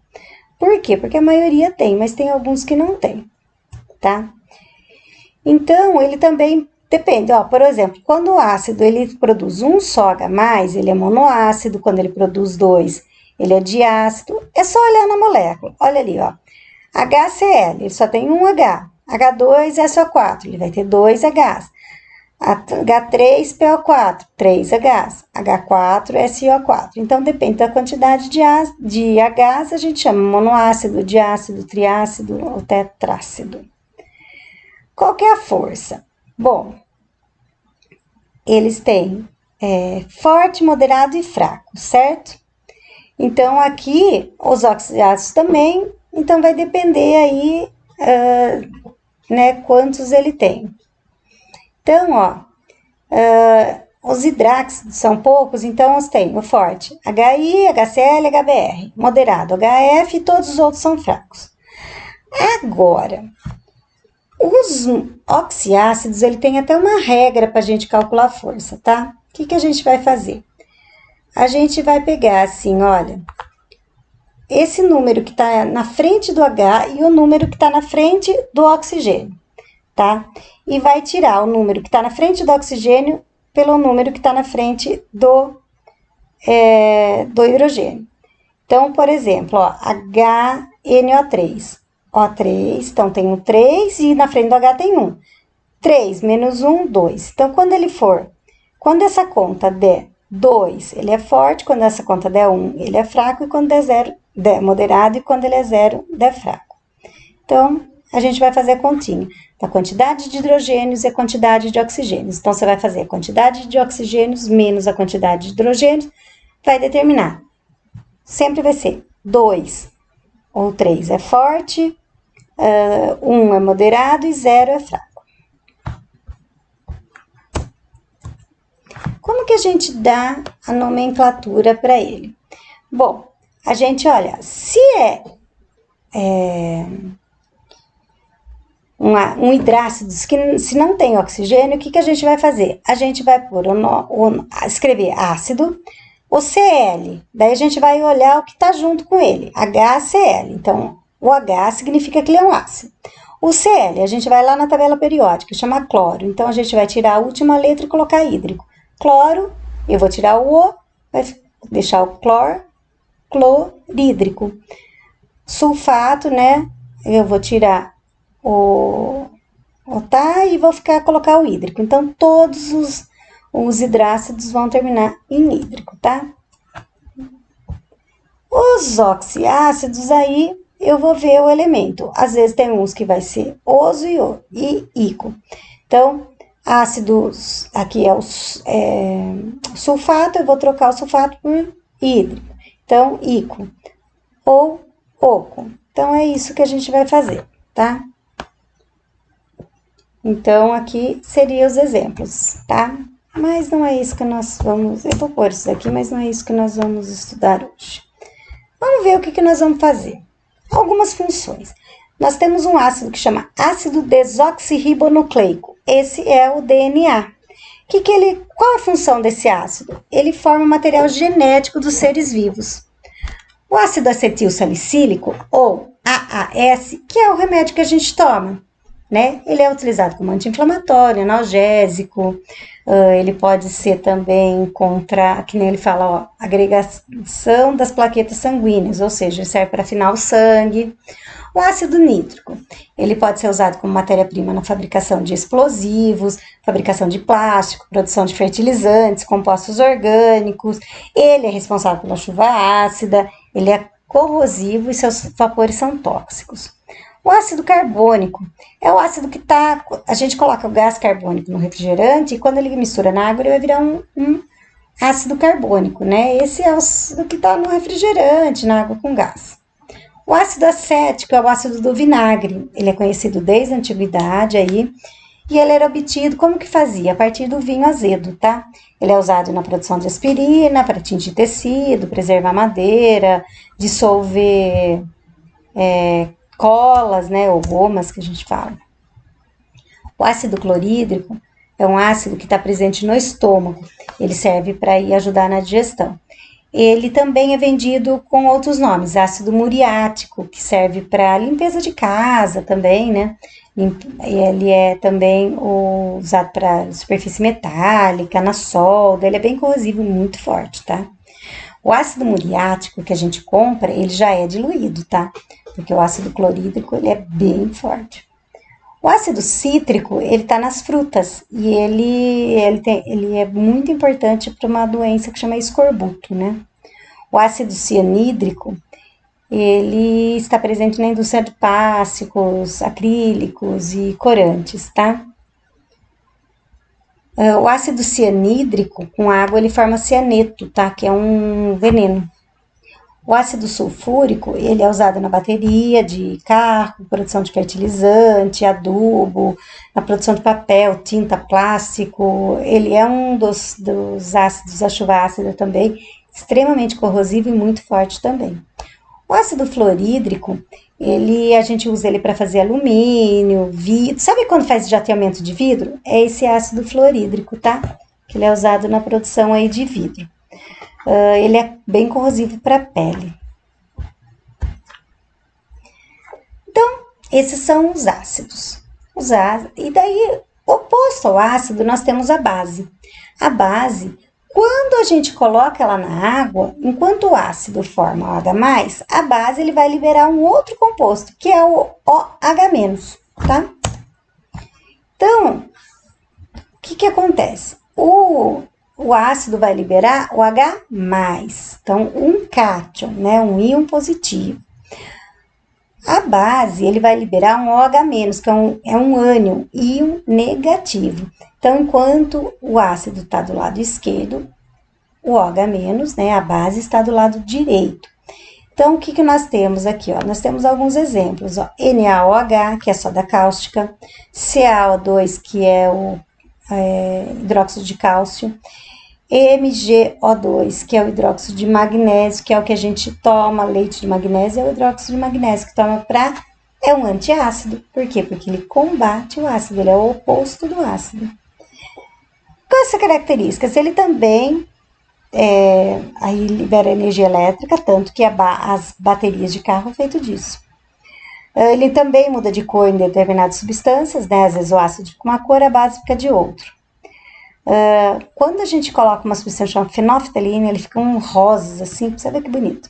Por quê? Porque a maioria tem, mas tem alguns que não tem, tá? Então, ele também depende, ó, por exemplo, quando o ácido ele produz um só H+, ele é monoácido, quando ele produz dois, ele é diácido. É só olhar na molécula. Olha ali, ó. HCl, ele só tem um H. H2SO4, ele vai ter dois Hs. H3PO4, 3 Hs. H4SO4. Então, depende da quantidade de Hs, a gente chama monoácido, diácido, triácido ou tetrácido. Qual que é a força? Bom, eles têm forte, moderado e fraco, certo? Então, aqui, os oxidados também, então vai depender aí, né, quantos ele tem. Então, ó, os hidráxidos são poucos, então tem o forte, HI, HCl, HBr, moderado, HF e todos os outros são fracos. Agora, os oxiácidos, ele tem até uma regra para a gente calcular a força, tá? O que a gente vai fazer? A gente vai pegar assim, olha, esse número que está na frente do H e o número que está na frente do oxigênio, tá? E vai tirar o número que está na frente do oxigênio pelo número que está na frente do hidrogênio. Então, por exemplo, ó, HNO3. O3, então tem um 3 e na frente do H tem 1. 3 menos 1, 2. Então, quando essa conta der 2, ele é forte, quando essa conta der 1, ele é fraco, e quando der 0, der moderado, e quando ele é 0, der fraco. Então, a gente vai fazer a continha da quantidade de hidrogênios e a quantidade de oxigênios. Então, você vai fazer a quantidade de oxigênios menos a quantidade de hidrogênios, vai determinar. Sempre vai ser 2 ou 3 é forte, 1 é moderado e 0 é fraco. Como que a gente dá a nomenclatura para ele? Bom, a gente olha, se um hidrácido que se não tem oxigênio, o que a gente vai fazer? A gente vai escrever ácido, o Cl, daí a gente vai olhar o que está junto com ele, HCl. Então, o H significa que ele é um ácido. O Cl, a gente vai lá na tabela periódica, chama cloro. Então, a gente vai tirar a última letra e colocar hídrico. Cloro, eu vou tirar o O, vai deixar o clorídrico. Sulfato, né? Eu vou tirar o tá e vou colocar o hídrico. Então, todos os hidrácidos vão terminar em hídrico, tá? Os oxiácidos aí, eu vou ver o elemento. Às vezes tem uns que vai ser oso e ico. Então, ácidos, aqui é o sulfato, eu vou trocar o sulfato por hídrico. Então, ico ou oco. Então, é isso que a gente vai fazer, tá? Então, aqui seriam os exemplos, tá? Mas não é isso que nós vamos... Eu vou pôr isso aqui, mas não é isso que nós vamos estudar hoje. Vamos ver o que nós vamos fazer. Algumas funções. Nós temos um ácido que chama ácido desoxirribonucleico. Esse é o DNA. Qual a função desse ácido? Ele forma o material genético dos seres vivos. O ácido acetil salicílico, ou AAS, que é o remédio que a gente toma, né? Ele é utilizado como anti-inflamatório, analgésico, ele pode ser também contra, que nem ele fala, ó, agregação das plaquetas sanguíneas, ou seja, ele serve para afinar o sangue. O ácido nítrico, ele pode ser usado como matéria-prima na fabricação de explosivos, fabricação de plástico, produção de fertilizantes, compostos orgânicos. Ele é responsável pela chuva ácida, ele é corrosivo e seus vapores são tóxicos. O ácido carbônico é o ácido que a gente coloca o gás carbônico no refrigerante e quando ele mistura na água ele vai virar um ácido carbônico, né? Esse é o que está no refrigerante, na água com gás. O ácido acético é o ácido do vinagre. Ele é conhecido desde a antiguidade aí. E ele era obtido, como que fazia? A partir do vinho azedo, tá? Ele é usado na produção de aspirina, para tingir tecido, preservar madeira, dissolver colas, né? Ou gomas, que a gente fala. O ácido clorídrico é um ácido que está presente no estômago. Ele serve para ajudar na digestão. Ele também é vendido com outros nomes, ácido muriático, que serve para limpeza de casa também, né? Ele é também usado para superfície metálica, na solda, ele é bem corrosivo, muito forte, tá? O ácido muriático que a gente compra, ele já é diluído, tá? Porque o ácido clorídrico, ele é bem forte. O ácido cítrico, ele tá nas frutas e ele é muito importante para uma doença que chama escorbuto, né? O ácido cianídrico, ele está presente na indústria de plásticos, acrílicos e corantes, tá? O ácido cianídrico, com água, ele forma cianeto, tá? Que é um veneno. O ácido sulfúrico, ele é usado na bateria de carro, produção de fertilizante, adubo, na produção de papel, tinta, plástico. Ele é um dos ácidos da chuva ácida também, extremamente corrosivo e muito forte também. O ácido fluorídrico, a gente usa ele para fazer alumínio, vidro. Sabe quando faz jateamento de vidro? É esse ácido fluorídrico, tá? Que ele é usado na produção aí de vidro. Ele é bem corrosivo para a pele. Então, esses são os ácidos. E daí, oposto ao ácido, nós temos a base. A base, Quando a gente coloca ela na água, enquanto o ácido forma o H+, a base ele vai liberar um outro composto, que é o OH-, tá? Então, o que acontece? O ácido vai liberar o H+, então um cátion, né, um íon positivo. A base, ele vai liberar um OH-, que é um ânion, íon negativo. Então, enquanto o ácido está do lado esquerdo, o OH-, né, a base está do lado direito. Então, o que nós temos aqui? Ó? Nós temos alguns exemplos. Ó. NaOH, que é soda cáustica, CaO2, que é o hidróxido de cálcio, MgO2, que é o hidróxido de magnésio, que é o que a gente toma, leite de magnésio, é o hidróxido de magnésio que toma é um antiácido. Por quê? Porque ele combate o ácido, ele é o oposto do ácido. Com essa característica, ele também aí libera energia elétrica, tanto que as baterias de carro é feito disso. Ele também muda de cor em determinadas substâncias, né? Às vezes o ácido fica uma cor, a base fica de outro. Quando a gente coloca uma substância chamada fenolftalina, ele fica um rosas, assim, você vê que bonito.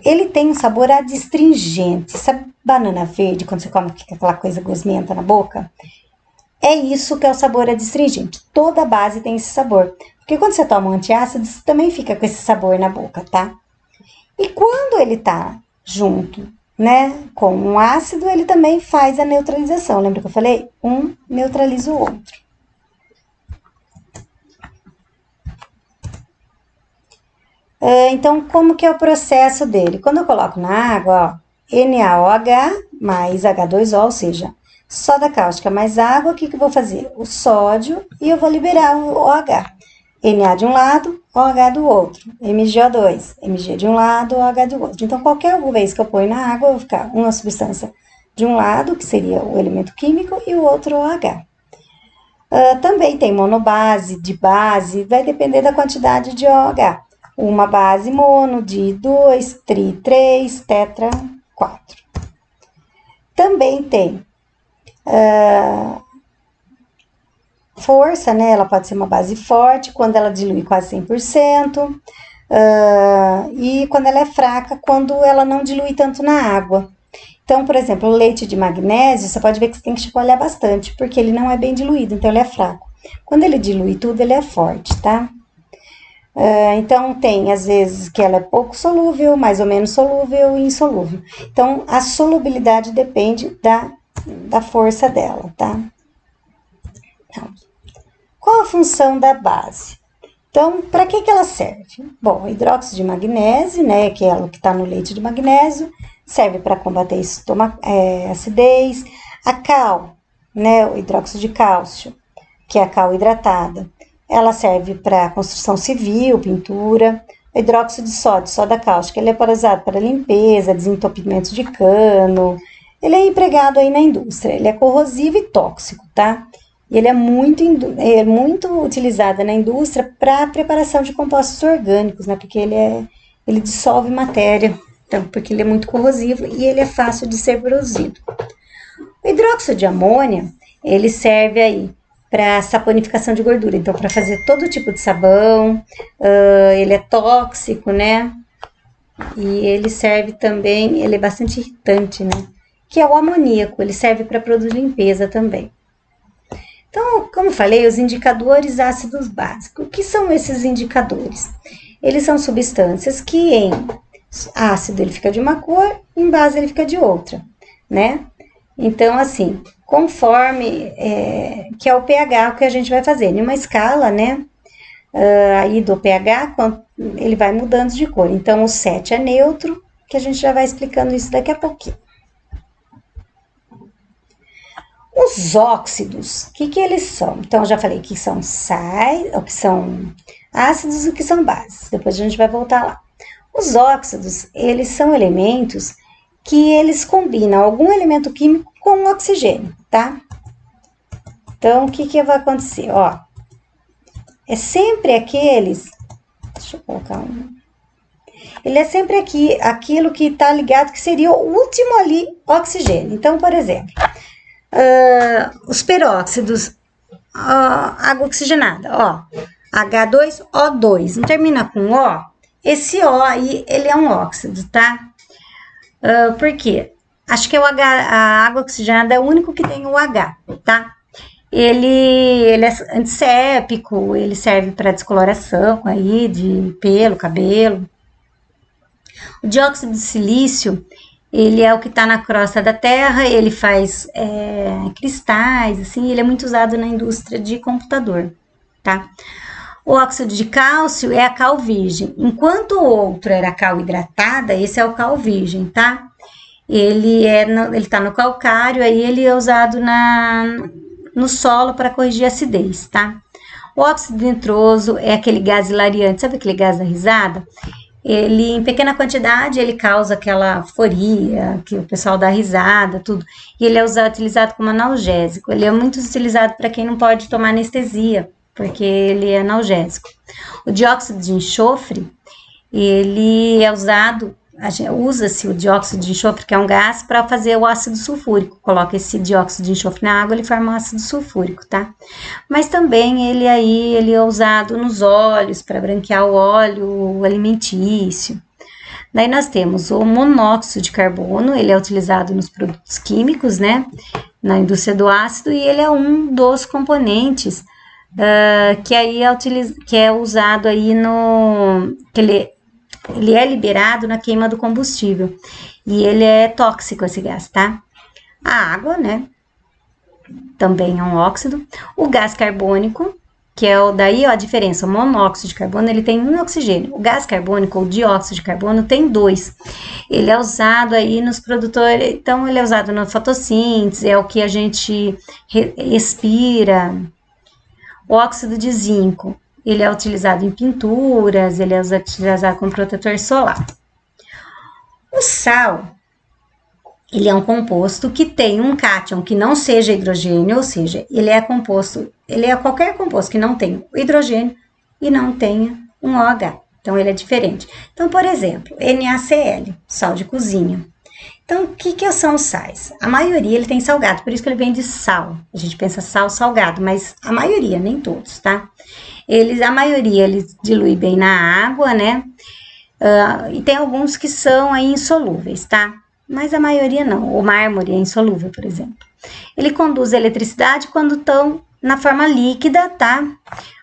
Ele tem um sabor adstringente. Sabe banana verde, quando você come, fica aquela coisa gosmenta na boca? É isso que é o sabor adstringente. Toda base tem esse sabor. Porque quando você toma um antiácido, você também fica com esse sabor na boca, tá? E quando ele tá junto, né, com um ácido, ele também faz a neutralização. Lembra que eu falei? Um neutraliza o outro. Então, como que é o processo dele? Quando eu coloco na água, ó, NaOH mais H2O, ou seja, soda cáustica mais água, o que eu vou fazer? O sódio e eu vou liberar o OH. Na de um lado, OH do outro. MgO2, Mg de um lado, OH do outro. Então, qualquer vez que eu ponho na água, eu vou ficar uma substância de um lado, que seria o elemento químico, e o outro OH. Também tem monobase, dibase, vai depender da quantidade de OH. Uma base mono de 2, tri 3, tetra 4. Também tem força, né? Ela pode ser uma base forte, quando ela dilui quase 100%, e quando ela é fraca, quando ela não dilui tanto na água. Então, por exemplo, o leite de magnésio, você pode ver que você tem que chacoalhar bastante, porque ele não é bem diluído, então ele é fraco. Quando ele dilui tudo, ele é forte, tá? Então, tem às vezes que ela é pouco solúvel, mais ou menos solúvel e insolúvel. Então, a solubilidade depende da força dela, tá? Então, qual a função da base? Então, para que ela serve? Bom, o hidróxido de magnésio, né, que é o que está no leite de magnésio, serve para combater acidez. A cal, né, o hidróxido de cálcio, que é a cal hidratada, ela serve para construção civil, pintura. O hidróxido de sódio, soda cáustica, ele é usado para limpeza, desentupimento de cano. Ele é empregado aí na indústria. Ele é corrosivo e tóxico, tá? E ele é muito utilizado na indústria para preparação de compostos orgânicos, né? Porque ele dissolve matéria, então, porque ele é muito corrosivo e ele é fácil de ser produzido. O hidróxido de amônia, ele serve aí para saponificação de gordura, então para fazer todo tipo de sabão, ele é tóxico, né? E ele serve também, ele é bastante irritante, né? Que é o amoníaco, ele serve para produzir limpeza também. Então, como eu falei, os indicadores ácidos básicos. O que são esses indicadores? Eles são substâncias que em ácido ele fica de uma cor, em base ele fica de outra, né? Então, assim, conforme que é o pH que a gente vai fazer. Em uma escala, né, aí do pH, ele vai mudando de cor. Então, o 7 é neutro, que a gente já vai explicando isso daqui a pouquinho. Os óxidos, o que eles são? Então, eu já falei que são sais, ou que são ácidos e o que são bases. Depois a gente vai voltar lá. Os óxidos, eles são elementos que eles combinam algum elemento químico com oxigênio, tá? Então, o que vai acontecer? Ó, é sempre aqueles... Deixa eu colocar um... Ele é sempre aquilo que tá ligado, que seria o último ali, oxigênio. Então, por exemplo, os peróxidos, água oxigenada, ó. H2O2, não termina com O? Esse O aí, ele é um óxido, tá? Por quê? Acho que a água oxigenada é o único que tem o H, tá? Ele é antisséptico, ele serve para descoloração aí de pelo, cabelo. O dióxido de silício, ele é o que está na crosta da Terra, ele faz cristais, assim, ele é muito usado na indústria de computador, tá? O óxido de cálcio é a cal virgem. Enquanto o outro era a cal hidratada, esse é o cal virgem, tá? Ele tá no calcário, aí ele é usado no solo para corrigir a acidez, tá? O óxido nitroso é aquele gás hilariante, sabe aquele gás da risada? Ele, em pequena quantidade, ele causa aquela euforia, que o pessoal dá risada, tudo. E ele é utilizado como analgésico. Ele é muito utilizado para quem não pode tomar anestesia, porque ele é analgésico. O dióxido de enxofre, ele é usado, usa-se o dióxido de enxofre, que é um gás, para fazer o ácido sulfúrico. Coloca esse dióxido de enxofre na água, ele forma um ácido sulfúrico, tá? Mas também ele é usado nos óleos, para branquear o óleo alimentício. Daí nós temos o monóxido de carbono, ele é utilizado nos produtos químicos, né? Na indústria do ácido, e ele é um dos componentes que é usado aí ele é liberado na queima do combustível e ele é tóxico, esse gás, tá? A água, né? Também é um óxido. O gás carbônico, que é a diferença, o monóxido de carbono, ele tem um oxigênio. O gás carbônico, ou dióxido de carbono, tem 2. Ele é usado aí nos produtores, então ele é usado na fotossíntese, é o que a gente respira. O óxido de zinco, ele é utilizado em pinturas, ele é utilizado como protetor solar. O sal, ele é um composto que tem um cátion que não seja hidrogênio, ou seja, ele é qualquer composto que não tenha hidrogênio e não tenha um OH. Então, ele é diferente. Então, por exemplo, NaCl, sal de cozinha. Então, o que são os sais? A maioria ele tem salgado, por isso que ele vem de sal. A gente pensa sal salgado, mas a maioria, nem todos, tá? A maioria eles dilui bem na água, né? E tem alguns que são aí insolúveis, tá? Mas a maioria não. O mármore é insolúvel, por exemplo. Ele conduz a eletricidade quando estão na forma líquida, tá?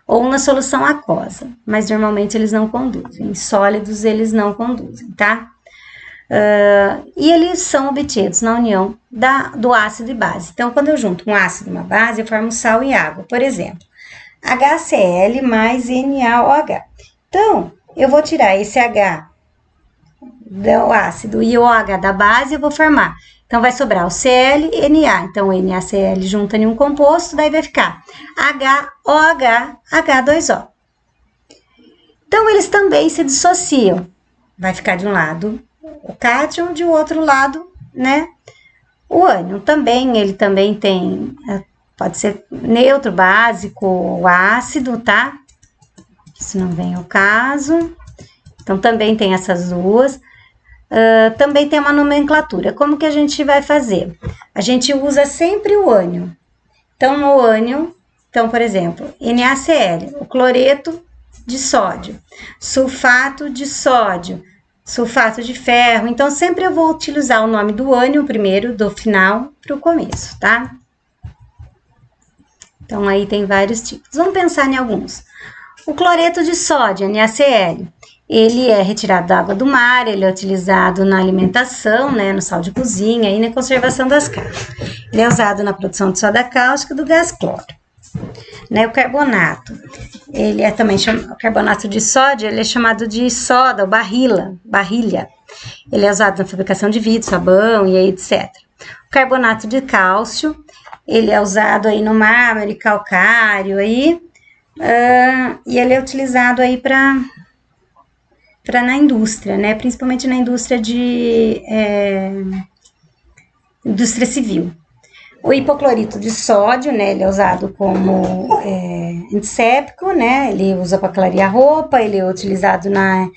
Ou na solução aquosa. Mas normalmente eles não conduzem. Em sólidos eles não conduzem, tá? E eles são obtidos na união do ácido e base. Então, quando eu junto um ácido e uma base, eu formo sal e água. Por exemplo, HCl mais NaOH. Então, eu vou tirar esse H do ácido e o OH da base, eu vou formar. Então, vai sobrar o Cl e Na. Então, o NaCl junta em um composto, daí vai ficar HOH, H2O. Então, eles também se dissociam. Vai ficar de um lado o cátion, de outro lado, né, o ânion. Ele também tem, pode ser neutro, básico, ou ácido, tá? Se não vem ao caso. Então, também tem essas duas. Também tem uma nomenclatura. Como que a gente vai fazer? A gente usa sempre o ânion. Então, o ânion, por exemplo, NaCl, o cloreto de sódio, sulfato de sódio, sulfato de ferro. Então, sempre eu vou utilizar o nome do ânion primeiro, do final para o começo, tá? Então, aí tem vários tipos. Vamos pensar em alguns. O cloreto de sódio, NaCl, ele é retirado da água do mar, ele é utilizado na alimentação, né, no sal de cozinha e na conservação das carnes. Ele é usado na produção de soda cáustica e do gás cloro. Né, o carbonato, ele é também o carbonato de sódio, ele é chamado de soda, ou barrilha. Ele é usado na fabricação de vidro, sabão e etc. O carbonato de cálcio, ele é usado aí no mármore, calcário aí, e ele é utilizado aí para na indústria, né? Principalmente na indústria indústria civil. O hipoclorito de sódio, né? Ele é usado como antisséptico, né? Ele usa para clarear roupa, ele é utilizado na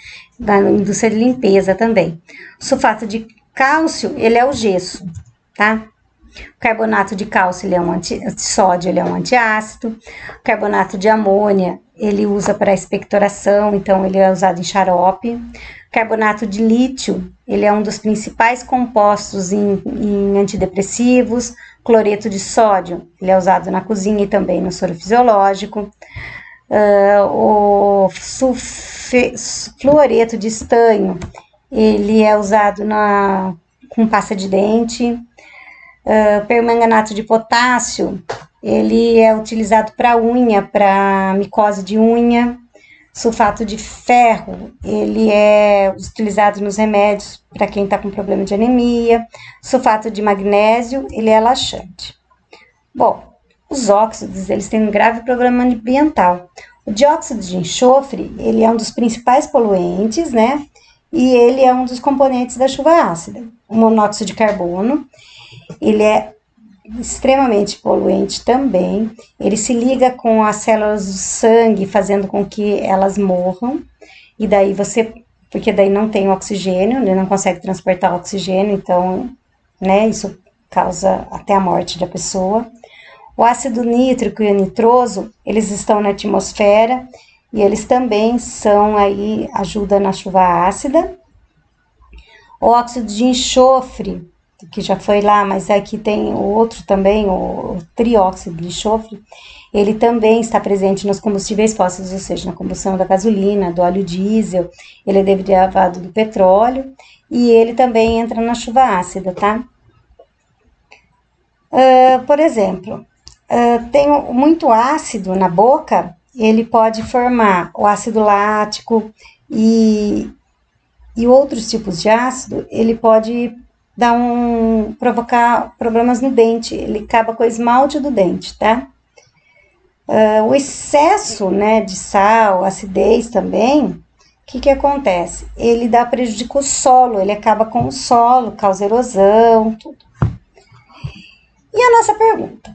indústria de limpeza também. O sulfato de cálcio, ele é o gesso, tá? O carbonato de cálcio, sódio, ele é um antiácido. O carbonato de amônia, ele usa para expectoração, então ele é usado em xarope. Carbonato de lítio, ele é um dos principais compostos em antidepressivos. Cloreto de sódio, ele é usado na cozinha e também no soro fisiológico. O fluoreto de estanho, ele é usado com pasta de dente. Permanganato de potássio, ele é utilizado para unha, para micose de unha. Sulfato de ferro, ele é utilizado nos remédios para quem está com problema de anemia. Sulfato de magnésio, ele é laxante. Bom, os óxidos, eles têm um grave problema ambiental. O dióxido de enxofre, ele é um dos principais poluentes, né? E ele é um dos componentes da chuva ácida. O monóxido de carbono, ele é extremamente poluente também. Ele se liga com as células do sangue, fazendo com que elas morram. E daí porque daí não tem oxigênio, ele não consegue transportar oxigênio, então, né, isso causa até a morte da pessoa. O ácido nítrico e o nitroso, eles estão na atmosfera e eles também ajuda na chuva ácida. O óxido de enxofre, que já foi lá, mas aqui tem o outro também, o trióxido de enxofre, ele também está presente nos combustíveis fósseis, ou seja, na combustão da gasolina, do óleo diesel, ele é derivado do petróleo, e ele também entra na chuva ácida, tá? Por exemplo, tem muito ácido na boca, ele pode formar o ácido lático e outros tipos de ácido, ele pode provocar problemas no dente, ele acaba com o esmalte do dente, tá? O excesso, né, de sal, acidez também, o que acontece? Ele prejudica o solo, ele acaba com o solo, causa erosão, tudo. E a nossa pergunta,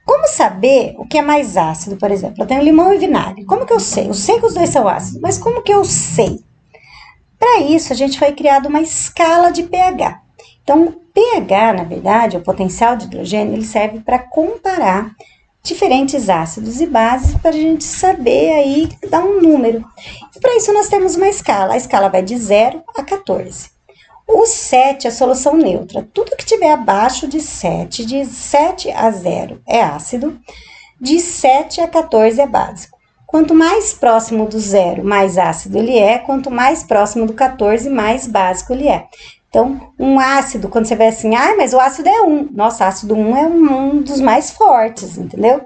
como saber o que é mais ácido, por exemplo? Eu tenho limão e vinagre, como que eu sei? Eu sei que os dois são ácidos, mas como que eu sei? Para isso, a gente foi criado uma escala de pH. Então, o pH, na verdade, o potencial de hidrogênio, ele serve para comparar diferentes ácidos e bases para a gente saber aí, dar um número. E para isso nós temos uma escala. A escala vai de 0 a 14. O 7 é a solução neutra. Tudo que tiver abaixo de 7 a 0 é ácido, de 7 a 14 é básico. Quanto mais próximo do 0, mais ácido ele é, quanto mais próximo do 14, mais básico ele é. Então, um ácido, quando você vê assim, mas o ácido é 1. Nossa, ácido 1 é um dos mais fortes, entendeu?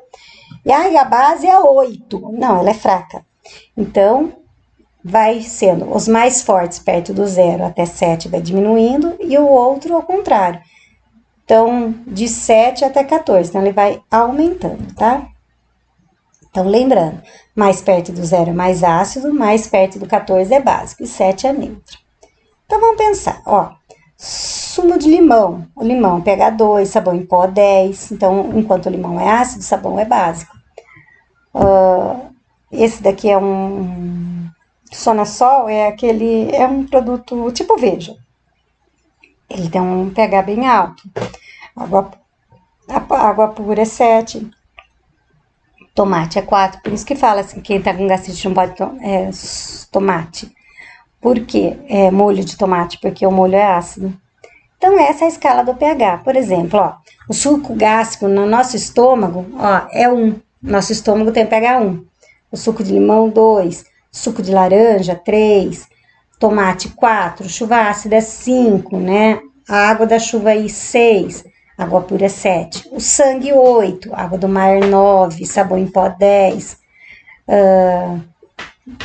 E a base é 8. Não, ela é fraca. Então, vai sendo os mais fortes perto do 0 até 7 vai diminuindo e o outro ao contrário. Então, de 7 até 14, então ele vai aumentando, tá? Então, lembrando, mais perto do 0 é mais ácido, mais perto do 14 é básico e 7 é neutro. Então, vamos pensar, sumo de limão. O limão pH 2, sabão em pó 10. Então, enquanto o limão é ácido, o sabão é básico. Esse daqui é um Sonasol, é um produto tipo Veja. Ele tem um pH bem alto. Água pura é 7. Tomate é 4. Por isso que fala assim, quem tá com gastrite não pode tomate. Por quê? Molho de tomate, porque o molho é ácido. Então, essa é a escala do pH. Por exemplo, o suco gástrico no nosso estômago, é 1. Nosso estômago tem pH 1. O suco de limão, 2. Suco de laranja, 3. Tomate, 4. Chuva ácida, 5, né? A água da chuva aí, 6. Água pura, 7. O sangue, 8. Água do mar, 9. Sabão em pó, 10.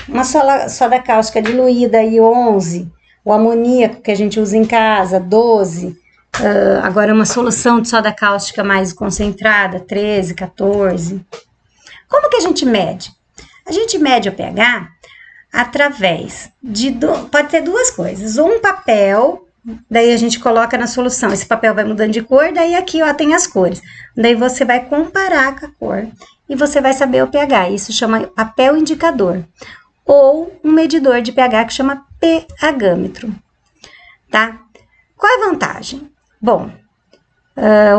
Uma soda cáustica diluída aí, 11. O amoníaco que a gente usa em casa, 12. Agora, uma solução de soda cáustica mais concentrada, 13, 14. Como que a gente mede? A gente mede o pH através pode ter duas coisas. Um papel, daí a gente coloca na solução. Esse papel vai mudando de cor, daí aqui, tem as cores. Daí você vai comparar com a cor e você vai saber o pH. Isso chama papel indicador. Ou um medidor de pH que chama pH-metro, tá? Qual é a vantagem? Bom,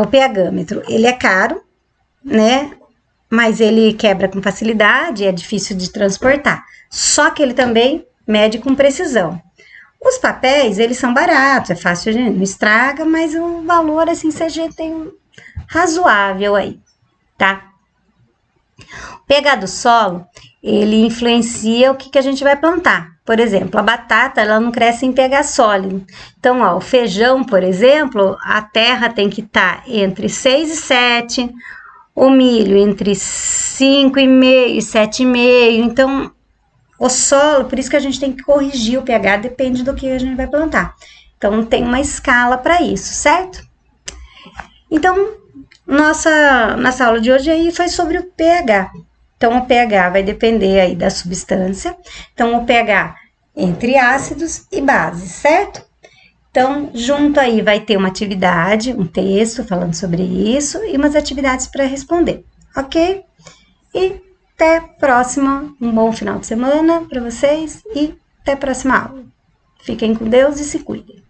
O pHmetro, ele é caro, né? Mas ele quebra com facilidade, é difícil de transportar. Só que ele também mede com precisão. Os papéis, eles são baratos, é fácil, não estraga, mas o valor, assim, CG tem um razoável aí, tá? O pH do solo, ele influencia o que a gente vai plantar. Por exemplo, a batata, ela não cresce em pH sólido. Então, ó, o feijão, por exemplo, a terra tem que estar entre 6 e 7, o milho entre 5,5 e 7,5. Então, o solo, por isso que a gente tem que corrigir o pH, depende do que a gente vai plantar. Então, tem uma escala para isso, certo? Então, nossa aula de hoje aí foi sobre o pH. Então, o pH vai depender aí da substância. Então, o pH entre ácidos e bases, certo? Então, junto aí vai ter uma atividade, um texto falando sobre isso e umas atividades para responder, ok? E até a próxima, um bom final de semana para vocês e até a próxima aula. Fiquem com Deus e se cuidem.